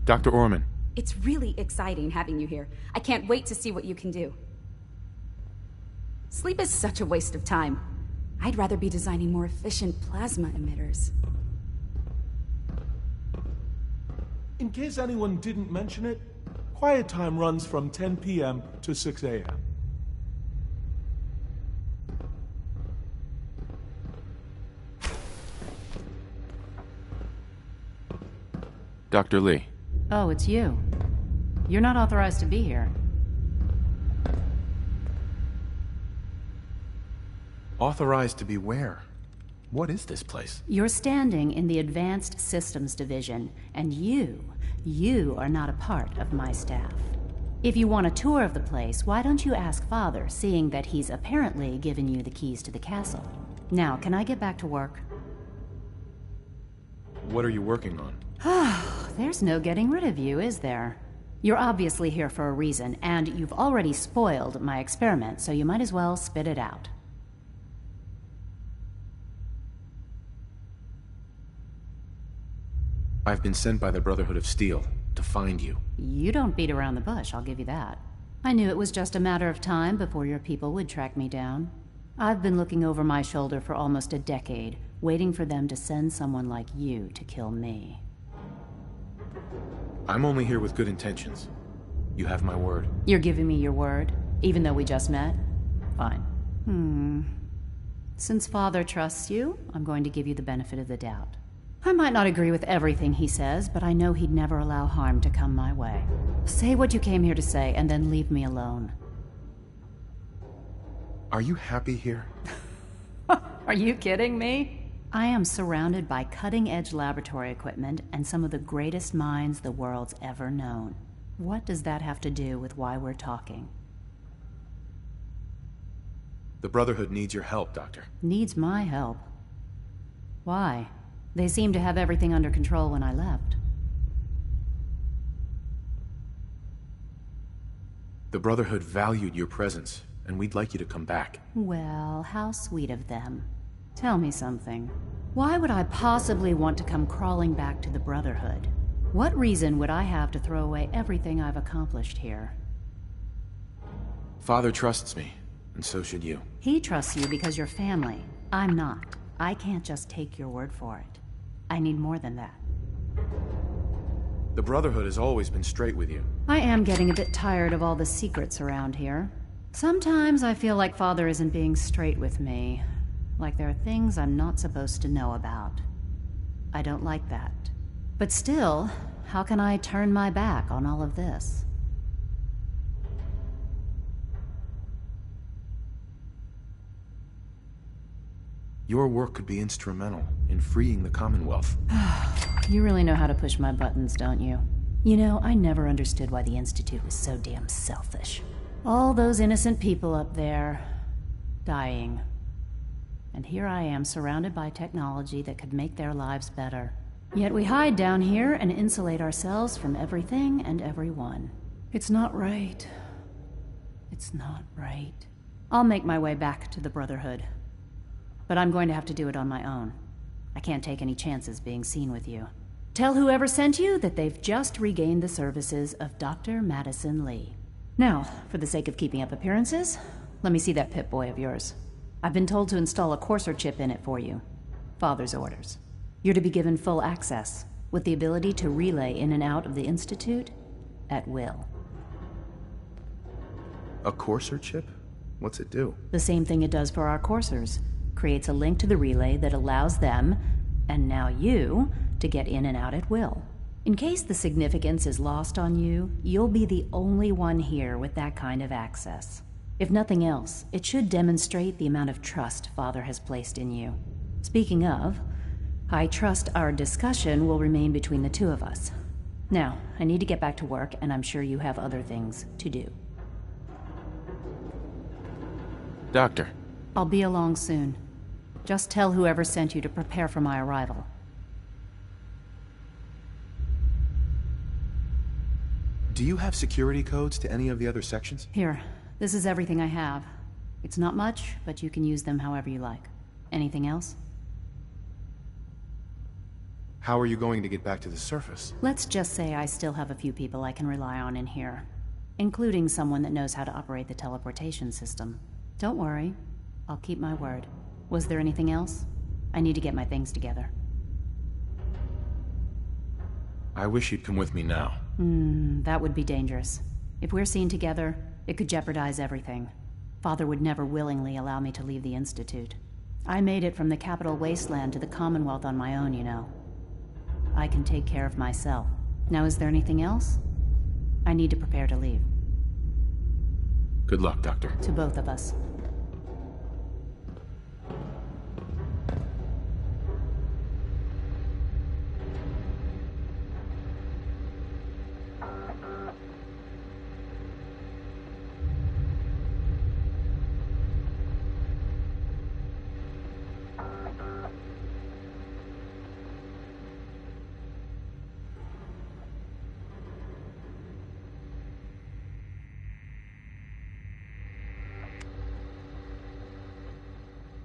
Dr. Orman. It's really exciting having you here. I can't wait to see what you can do. Sleep is such a waste of time. I'd rather be designing more efficient plasma emitters. In case anyone didn't mention it, quiet time runs from 10 p.m. to 6 a.m. Dr. Lee. Oh, it's you. You're not authorized to be here. Authorized to be where? What is this place? You're standing in the Advanced Systems Division, and you are not a part of my staff. If you want a tour of the place, why don't you ask Father, seeing that he's apparently given you the keys to the castle. Now, can I get back to work? What are you working on? There's no getting rid of you, is there? You're obviously here for a reason, and you've already spoiled my experiment, so you might as well spit it out. I've been sent by the Brotherhood of Steel to find you. You don't beat around the bush, I'll give you that. I knew it was just a matter of time before your people would track me down. I've been looking over my shoulder for almost a decade, waiting for them to send someone like you to kill me. I'm only here with good intentions. You have my word. You're giving me your word, even though we just met? Fine. Since Father trusts you, I'm going to give you the benefit of the doubt. I might not agree with everything he says, but I know he'd never allow harm to come my way. Say what you came here to say, and then leave me alone. Are you happy here? Are you kidding me? I am surrounded by cutting-edge laboratory equipment and some of the greatest minds the world's ever known. What does that have to do with why we're talking? The Brotherhood needs your help, Doctor. Needs my help? Why? They seemed to have everything under control when I left. The Brotherhood valued your presence, and we'd like you to come back. Well, how sweet of them. Tell me something. Why would I possibly want to come crawling back to the Brotherhood? What reason would I have to throw away everything I've accomplished here? Father trusts me, and so should you. He trusts you because you're family. I'm not. I can't just take your word for it. I need more than that. The Brotherhood has always been straight with you. I am getting a bit tired of all the secrets around here. Sometimes I feel like Father isn't being straight with me. Like there are things I'm not supposed to know about. I don't like that. But still, how can I turn my back on all of this? Your work could be instrumental in freeing the Commonwealth. You really know how to push my buttons, don't you? You know, I never understood why the Institute was so damn selfish. All those innocent people up there, dying. And here I am, surrounded by technology that could make their lives better. Yet we hide down here and insulate ourselves from everything and everyone. It's not right. It's not right. I'll make my way back to the Brotherhood. But I'm going to have to do it on my own. I can't take any chances being seen with you. Tell whoever sent you that they've just regained the services of Dr. Madison Lee. Now, for the sake of keeping up appearances, let me see that Pip-Boy of yours. I've been told to install a Courser chip in it for you. Father's orders. You're to be given full access, with the ability to relay in and out of the Institute at will. A Courser chip? What's it do? The same thing it does for our coursers. creates a link to the relay that allows them, and now you, to get in and out at will. In case the significance is lost on you, you'll be the only one here with that kind of access. If nothing else, it should demonstrate the amount of trust Father has placed in you. Speaking of, I trust our discussion will remain between the two of us. Now, I need to get back to work, and I'm sure you have other things to do. Doctor. I'll be along soon. Just tell whoever sent you to prepare for my arrival. Do you have security codes to any of the other sections? Here, this is everything I have. It's not much, but you can use them however you like. Anything else? How are you going to get back to the surface? Let's just say I still have a few people I can rely on in here, including someone that knows how to operate the teleportation system. Don't worry, I'll keep my word. Was there anything else? I need to get my things together. I wish you'd come with me now. That would be dangerous. If we're seen together, it could jeopardize everything. Father would never willingly allow me to leave the Institute. I made it from the Capital Wasteland to the Commonwealth on my own, you know. I can take care of myself. Now, is there anything else? I need to prepare to leave. Good luck, Doctor. To both of us.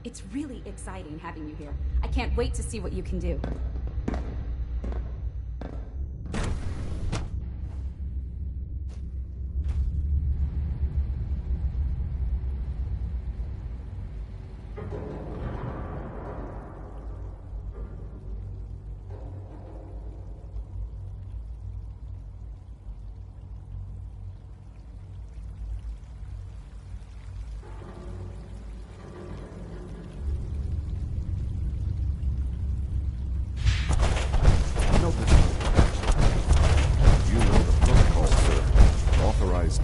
It's really exciting having you here. I can't wait to see what you can do.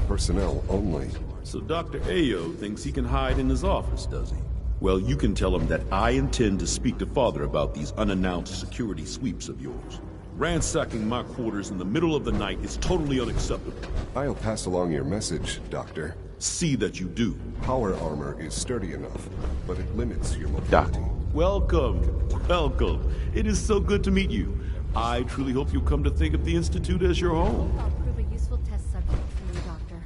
Personnel only. So Dr. Ayo thinks he can hide in his office, does he? Well, you can tell him that I intend to speak to Father about these unannounced security sweeps of yours. Ransacking my quarters in the middle of the night is totally unacceptable. I'll pass along your message, Doctor. See that you do. Power armor is sturdy enough, but it limits your mobility. Welcome. Welcome. It is so good to meet you. I truly hope you'll come to think of the Institute as your home. I'll prove a useful test subject for you, Doctor.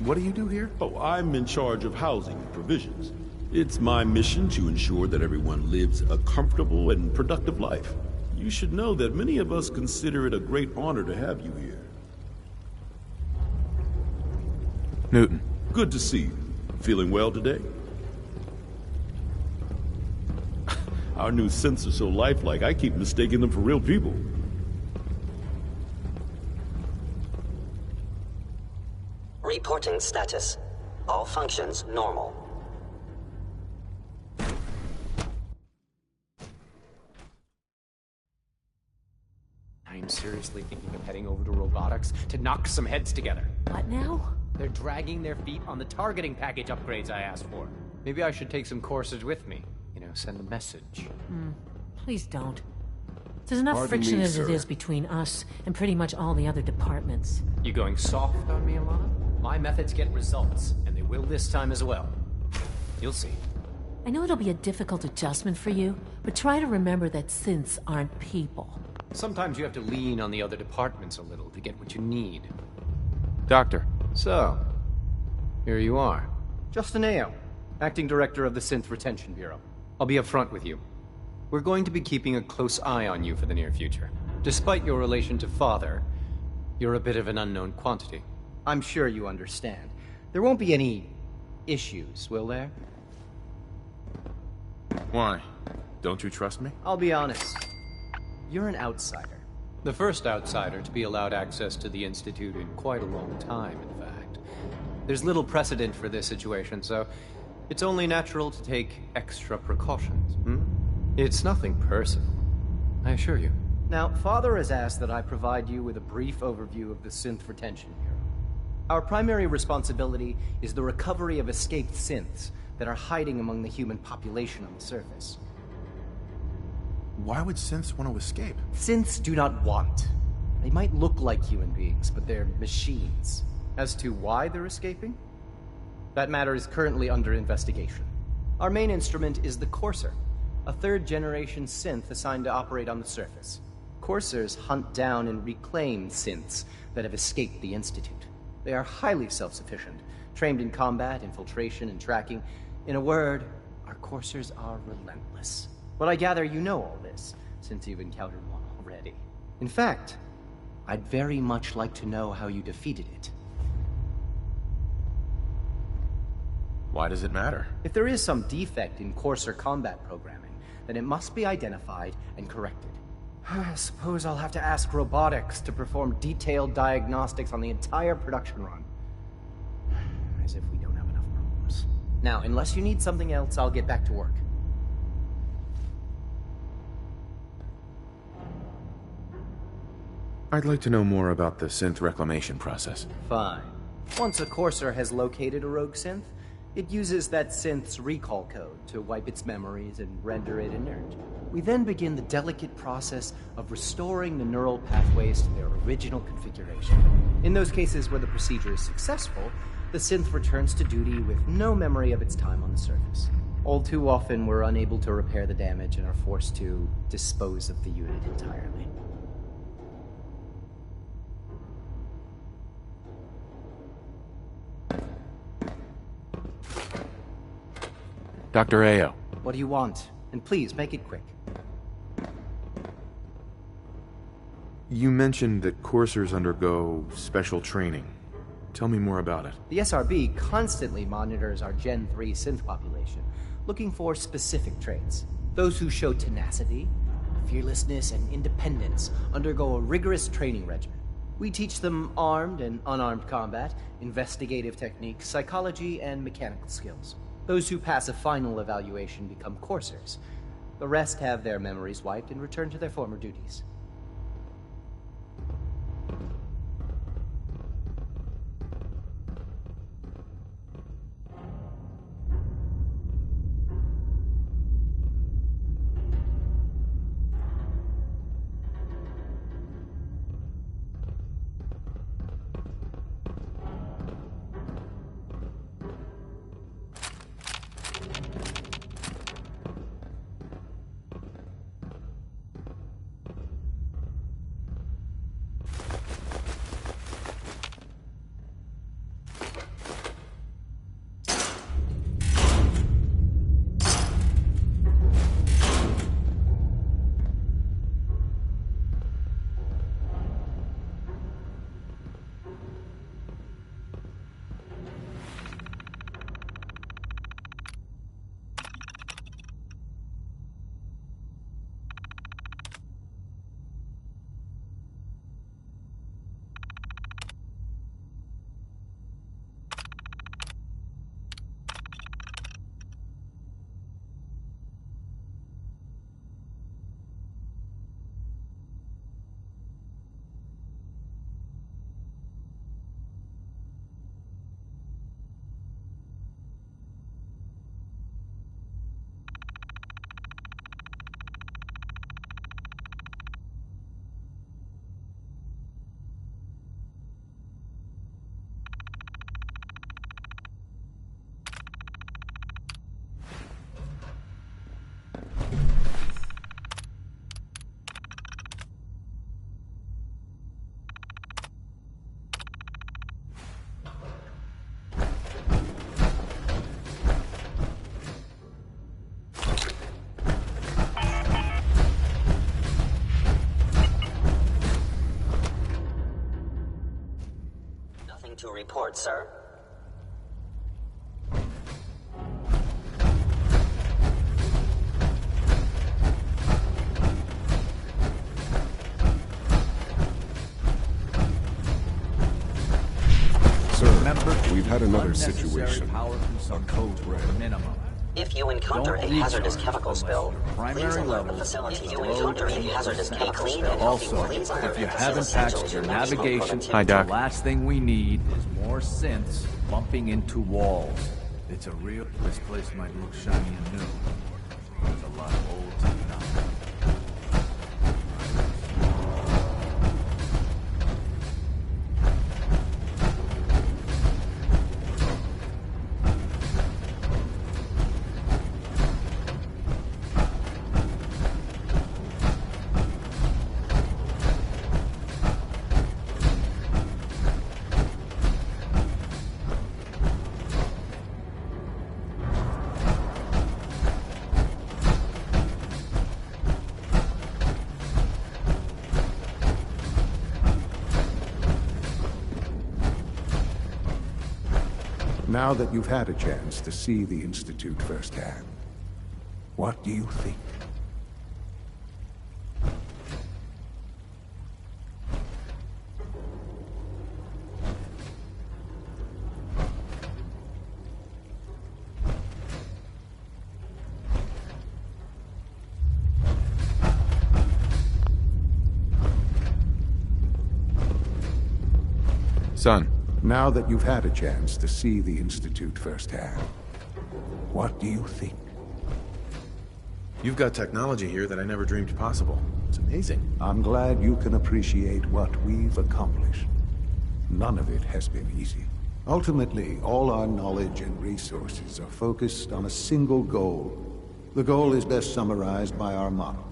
What do you do here? Oh, I'm in charge of housing and provisions. It's my mission to ensure that everyone lives a comfortable and productive life. You should know that many of us consider it a great honor to have you here. Newton. Good to see you. Feeling well today? Our new synths are so lifelike, I keep mistaking them for real people. Reporting status. All functions normal. I'm seriously thinking of heading over to robotics to knock some heads together. What now? They're dragging their feet on the targeting package upgrades I asked for. Maybe I should take some courses with me. You know, send a message. Please don't. There's enough Pardon friction me, as it sir. is between us and pretty much all the other departments. You going soft on me, Alana? My methods get results, and they will this time as well. You'll see. I know it'll be a difficult adjustment for you, but try to remember that synths aren't people. Sometimes you have to lean on the other departments a little to get what you need. Doctor. So, here you are. Justin Ayo, Acting Director of the Synth Retention Bureau. I'll be upfront with you. We're going to be keeping a close eye on you for the near future. Despite your relation to Father, you're a bit of an unknown quantity. I'm sure you understand. There won't be any issues, will there? Why? Don't you trust me? I'll be honest. You're an outsider. The first outsider to be allowed access to the Institute in quite a long time, in fact. There's little precedent for this situation, so It's only natural to take extra precautions, It's nothing personal, I assure you. Now, Father has asked that I provide you with a brief overview of the Synth Retention Bureau. Our primary responsibility is the recovery of escaped synths that are hiding among the human population on the surface. Why would synths want to escape? Synths do not want. They might look like human beings, but they're machines. As to why they're escaping? That matter is currently under investigation. Our main instrument is the Courser, a third-generation synth assigned to operate on the surface. Coursers hunt down and reclaim synths that have escaped the Institute. They are highly self-sufficient, trained in combat, infiltration, and tracking. In a word, our Coursers are relentless. But I gather you know all this, since you've encountered one already. In fact, I'd very much like to know how you defeated it. Why does it matter? If there is some defect in Courser combat programming, then it must be identified and corrected. I suppose I'll have to ask robotics to perform detailed diagnostics on the entire production run. As if we don't have enough problems. Now, unless you need something else, I'll get back to work. I'd like to know more about the synth reclamation process. Fine. Once a Courser has located a rogue synth, it uses that synth's recall code to wipe its memories and render it inert. We then begin the delicate process of restoring the neural pathways to their original configuration. In those cases where the procedure is successful, the synth returns to duty with no memory of its time on the surface. All too often, we're unable to repair the damage and are forced to dispose of the unit entirely. Dr. Ayo. What do you want? And please, make it quick. You mentioned that coursers undergo special training. Tell me more about it. The SRB constantly monitors our Gen 3 synth population, looking for specific traits. Those who show tenacity, fearlessness, and independence undergo a rigorous training regimen. We teach them armed and unarmed combat, investigative techniques, psychology, and mechanical skills. Those who pass a final evaluation become coursers. The rest have their memories wiped and return to their former duties. To report, sir. So remember We've had another situation. A code red minimum. If you encounter a hazardous chemical spill, please alert the facility. If you encounter a hazardous chemical spill, Also, if you haven't patched your navigation, Hi, Doc. the last thing we need is more synths bumping into walls. It's a real... This place might look shiny and new. There's a lot of old technology. Now that you've had a chance to see the Institute firsthand, what do you think? Son. Now that you've had a chance to see the Institute firsthand, what do you think? You've got technology here that I never dreamed possible. It's amazing. I'm glad you can appreciate what we've accomplished. None of it has been easy. Ultimately, all our knowledge and resources are focused on a single goal. The goal is best summarized by our motto: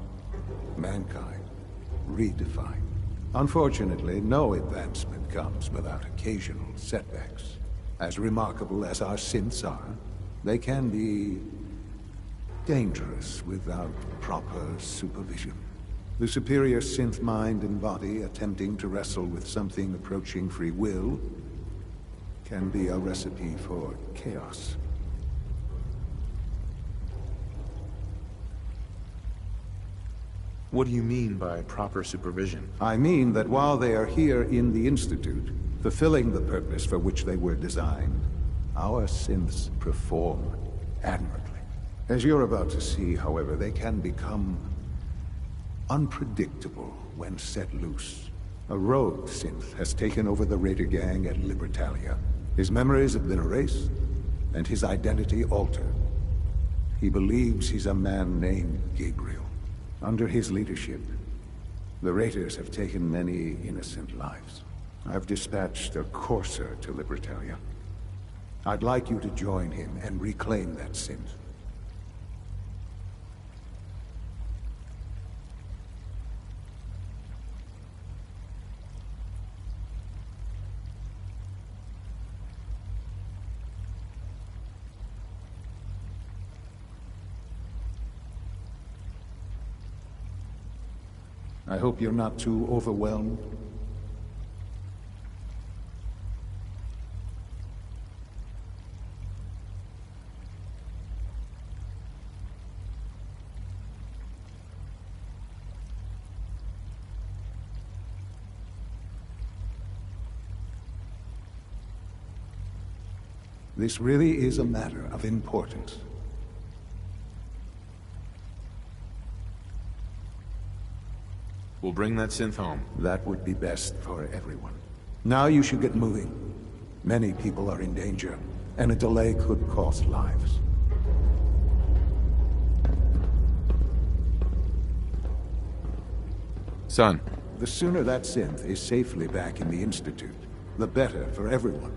mankind redefined. Unfortunately, no advancement comes without occasional setbacks. As remarkable as our synths are, they can be dangerous without proper supervision. The superior synth mind and body attempting to wrestle with something approaching free will can be a recipe for chaos. What do you mean by proper supervision? I mean that while they are here in the Institute, fulfilling the purpose for which they were designed, our synths perform admirably. As you're about to see, however, they can become unpredictable when set loose. A rogue synth has taken over the Raider gang at Libertalia. His memories have been erased, and his identity altered. He believes he's a man named Gabriel. Under his leadership, the Raiders have taken many innocent lives. I've dispatched a courser to Libertalia. I'd like you to join him and reclaim that synth. I hope you're not too overwhelmed. This really is a matter of importance. We'll bring that synth home. That would be best for everyone. Now you should get moving. Many people are in danger, and a delay could cost lives. Son. The sooner that synth is safely back in the Institute, the better for everyone.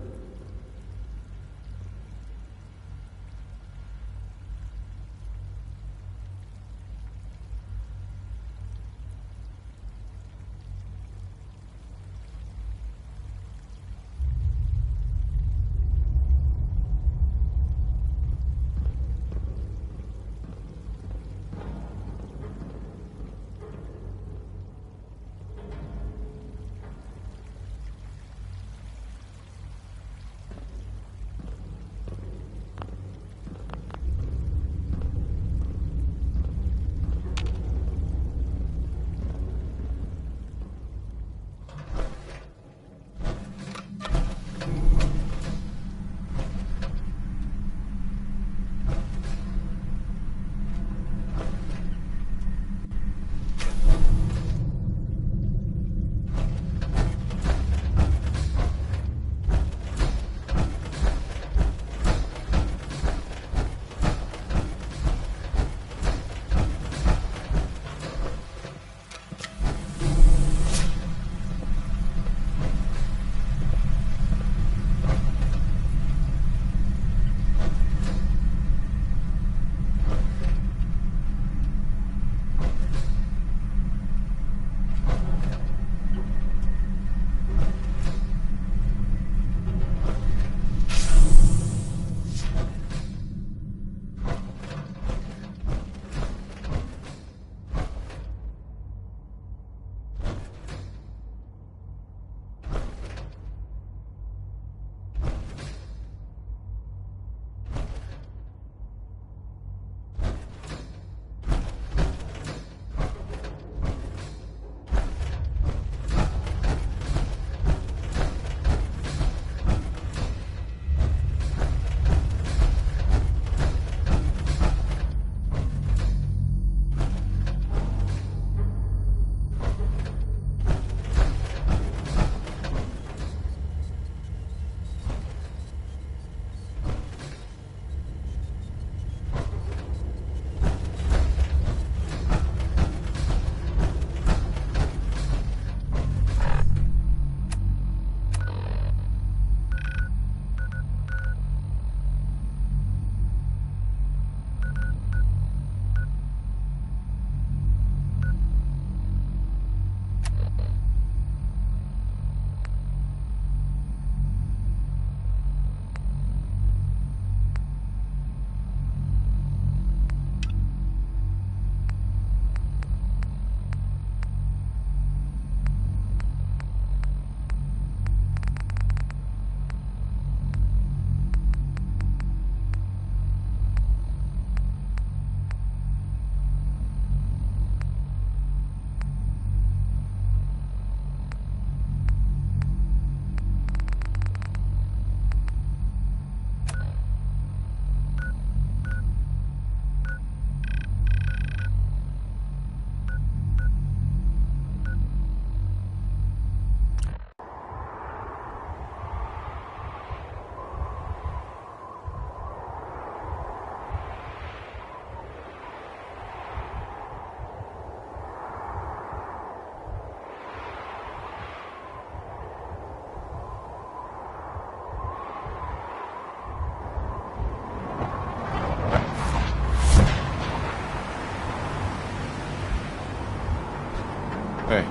Hey.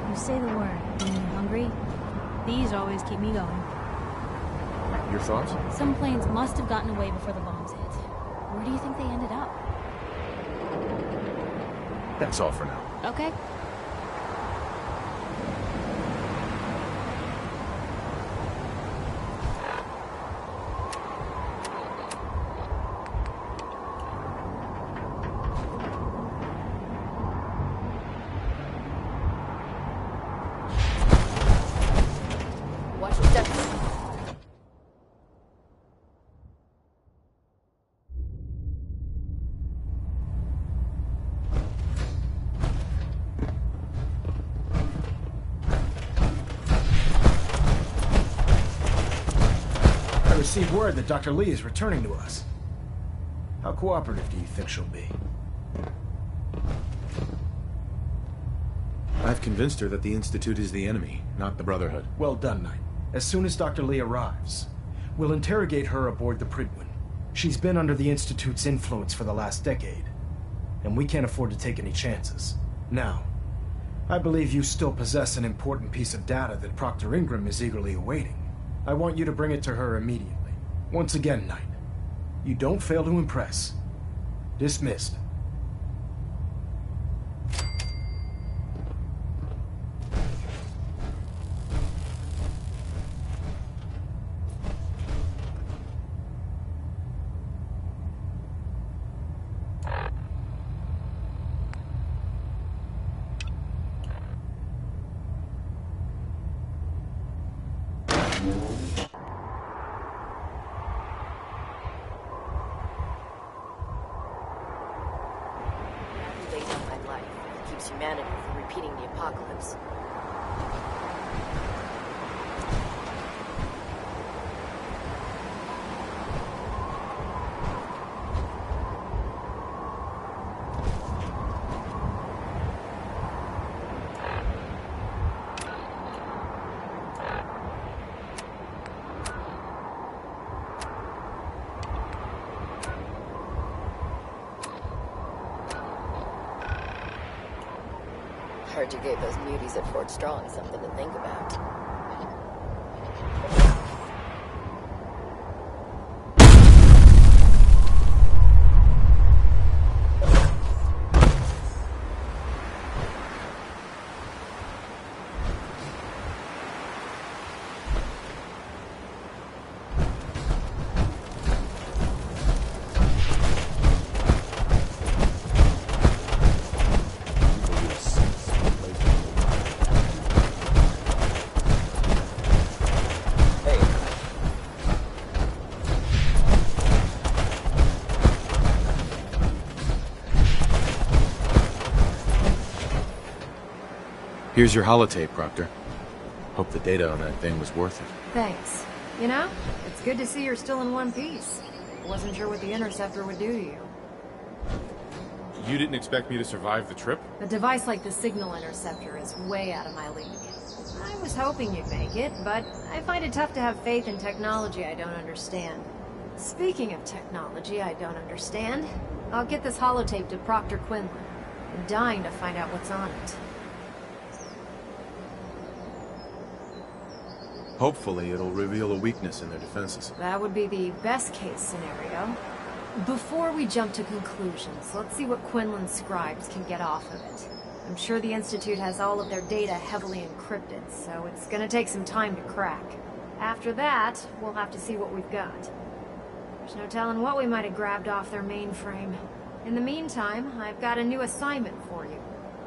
You say the word. You hungry? These always keep me going. Your thoughts? Some planes must have gotten away before the bombs hit. Where do you think they ended up? That's all for now. Okay. Watch your steps. I received word that Dr. Lee is returning to us. How cooperative do you think she'll be? I've convinced her that the Institute is the enemy, not the Brotherhood. Well done, Knight. As soon as Dr. Lee arrives, we'll interrogate her aboard the Prydwen. She's been under the Institute's influence for the last decade, and we can't afford to take any chances. Now, I believe you still possess an important piece of data that Proctor Ingram is eagerly awaiting. I want you to bring it to her immediately. Once again, Knight, you don't fail to impress. Dismissed. Humanity from repeating the apocalypse. Heard you gave those muties at Fort Strong something to think about. Here's your holotape, Proctor. Hope the data on that thing was worth it. Thanks. You know, it's good to see you're still in one piece. Wasn't sure what the Interceptor would do to you. You didn't expect me to survive the trip? A device like the Signal Interceptor is way out of my league. I was hoping you'd make it, but I find it tough to have faith in technology I don't understand. Speaking of technology I don't understand, I'll get this holotape to Proctor Quinlan. I'm dying to find out what's on it. Hopefully it'll reveal a weakness in their defenses. That would be the best case scenario. Before we jump to conclusions, let's see what Quinlan's scribes can get off of it. I'm sure the Institute has all of their data heavily encrypted, so it's gonna take some time to crack. After that, we'll have to see what we've got. There's no telling what we might have grabbed off their mainframe. In the meantime, I've got a new assignment for you.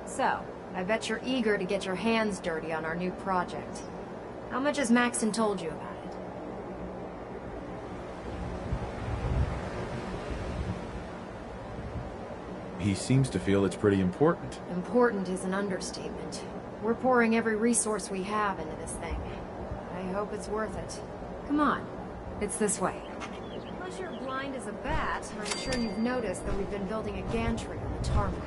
So, I bet you're eager to get your hands dirty on our new project. How much has Maxson told you about it? He seems to feel it's pretty important. Important is an understatement. We're pouring every resource we have into this thing. I hope it's worth it. Come on. It's this way. Unless you're blind as a bat, I'm sure you've noticed that we've been building a gantry on the tarmac.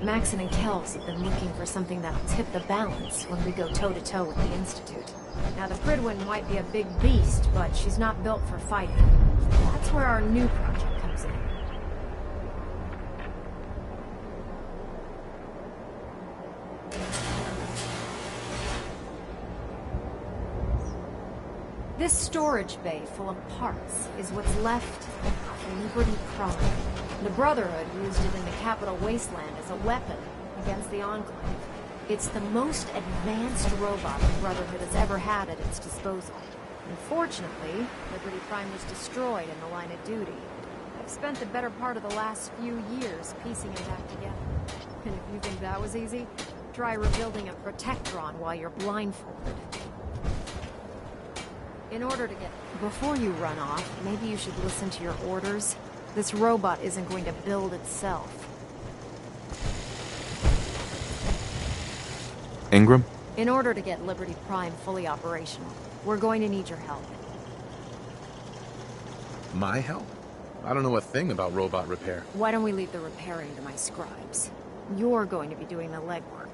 Maxson and Kells have been looking for something that'll tip the balance when we go toe-to-toe with the Institute. Now, the Prydwen might be a big beast, but she's not built for fighting. That's where our new project comes in. This storage bay full of parts is what's left of Liberty Prime. The Brotherhood used it in the Capital Wasteland as a weapon against the Enclave. It's the most advanced robot the Brotherhood has ever had at its disposal. Unfortunately, Liberty Prime was destroyed in the line of duty. I've spent the better part of the last few years piecing it back together. And if you think that was easy, try rebuilding a Protectron while you're blindfolded. In order to get... Before you run off, maybe you should listen to your orders. This robot isn't going to build itself. Ingram? In order to get Liberty Prime fully operational, we're going to need your help. My help? I don't know a thing about robot repair. Why don't we leave the repairing to my scribes? You're going to be doing the legwork.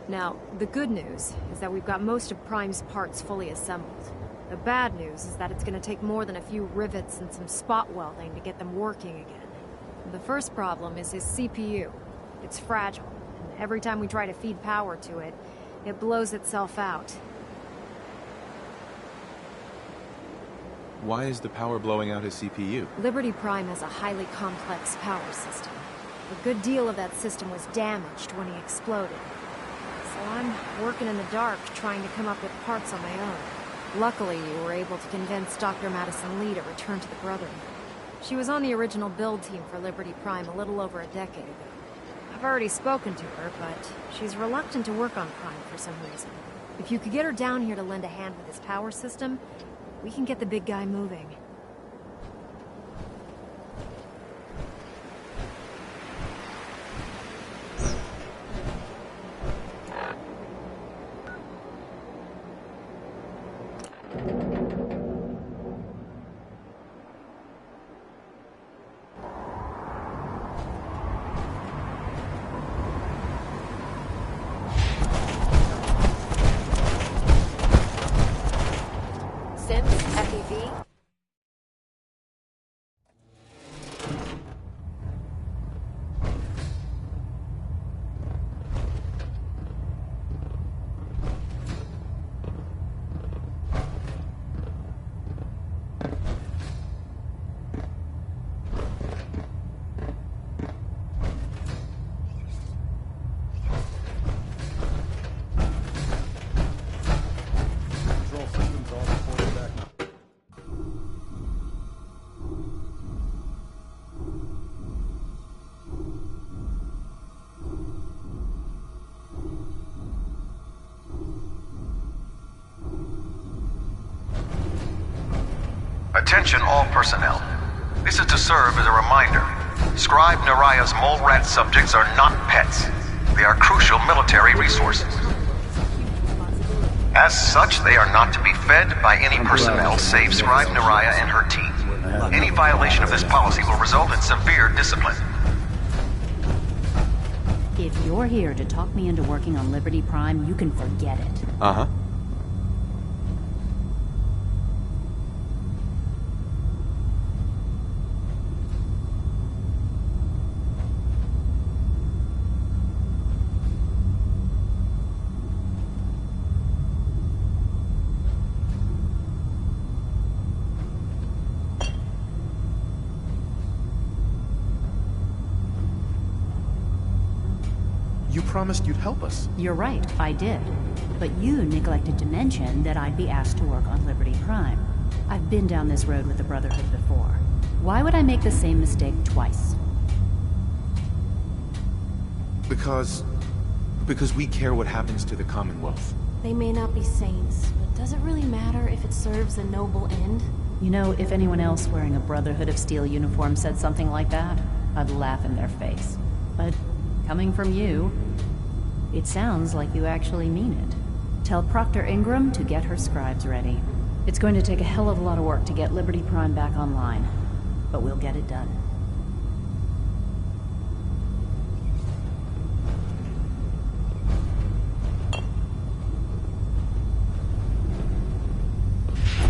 Now, the good news is that we've got most of Prime's parts fully assembled. The bad news is that it's going to take more than a few rivets and some spot welding to get them working again. The first problem is his CPU. It's fragile, and every time we try to feed power to it, it blows itself out. Why is the power blowing out his CPU? Liberty Prime has a highly complex power system. A good deal of that system was damaged when he exploded. So I'm working in the dark trying to come up with parts on my own. Luckily, you were able to convince Dr. Madison Lee to return to the Brotherhood. She was on the original build team for Liberty Prime a little over a decade ago. I've already spoken to her, but she's reluctant to work on Prime for some reason. If you could get her down here to lend a hand with his power system, we can get the big guy moving. Attention all personnel. This is to serve as a reminder. Scribe Naraya's mole rat subjects are not pets. They are crucial military resources. As such, they are not to be fed by any personnel save Scribe Naraya and her team. Any violation of this policy will result in severe discipline. If you're here to talk me into working on Liberty Prime, you can forget it. Uh-huh. You promised you'd help us. You're right, I did. But you neglected to mention that I'd be asked to work on Liberty Prime. I've been down this road with the Brotherhood before. Why would I make the same mistake twice? Because we care what happens to the Commonwealth. They may not be saints, but does it really matter if it serves a noble end? You know, if anyone else wearing a Brotherhood of Steel uniform said something like that, I'd laugh in their face. But coming from you, it sounds like you actually mean it. Tell Proctor Ingram to get her scribes ready. It's going to take a hell of a lot of work to get Liberty Prime back online, but we'll get it done.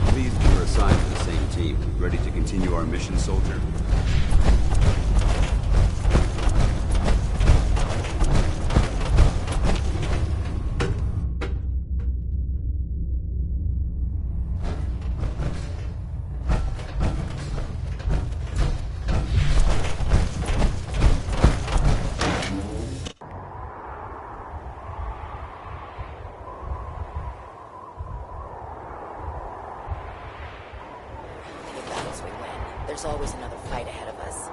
Please, we're assigned to the same team. Ready to continue our mission, soldier? There's always another fight ahead of us.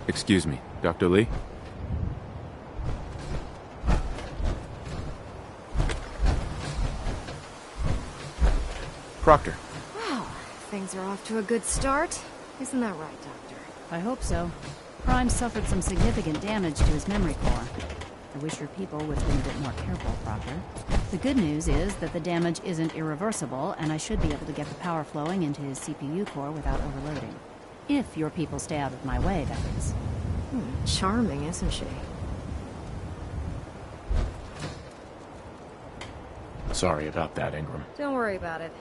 Excuse me, Dr. Lee? Proctor. Wow, things are off to a good start. Isn't that right, Doctor? I hope so. Prime suffered some significant damage to his memory core. I wish your people would have been a bit more careful, Proctor. The good news is that the damage isn't irreversible, and I should be able to get the power flowing into his CPU core without overloading. If your people stay out of my way, that is. Charming, isn't she? Sorry about that, Ingram. Don't worry about it.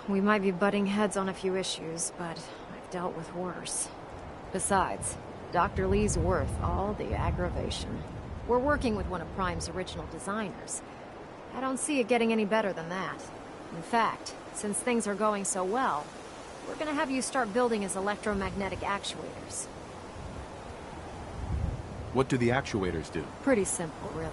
We might be butting heads on a few issues, but I've dealt with worse. Besides, Dr. Lee's worth all the aggravation. We're working with one of Prime's original designers. I don't see it getting any better than that. In fact, since things are going so well, we're gonna have you start building his electromagnetic actuators. What do the actuators do? Pretty simple, really.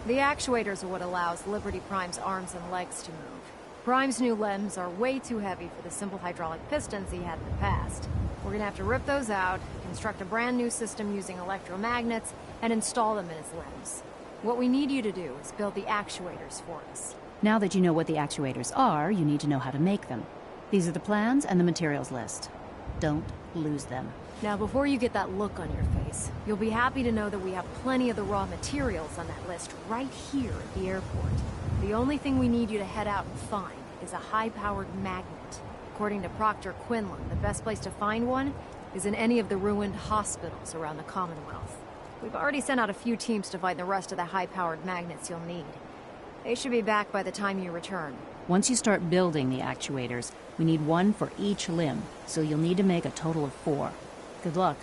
The actuators are what allows Liberty Prime's arms and legs to move. Prime's new limbs are way too heavy for the simple hydraulic pistons he had in the past. We're gonna have to rip those out, construct a brand new system using electromagnets, and install them in his limbs. What we need you to do is build the actuators for us. Now that you know what the actuators are, you need to know how to make them. These are the plans and the materials list. Don't lose them. Now, before you get that look on your face, you'll be happy to know that we have plenty of the raw materials on that list right here at the airport. The only thing we need you to head out and find is a high-powered magnet. According to Proctor Quinlan, the best place to find one is in any of the ruined hospitals around the Commonwealth. We've already sent out a few teams to find the rest of the high-powered magnets you'll need. They should be back by the time you return. Once you start building the actuators, we need one for each limb, so you'll need to make a total of 4. Good luck.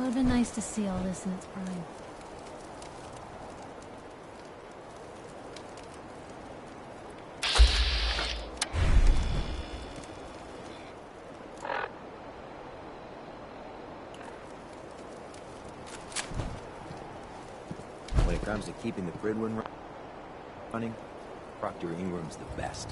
would have been nice to see all this in its prime. When it comes to keeping the Prydwen running, Proctor Ingram's the best.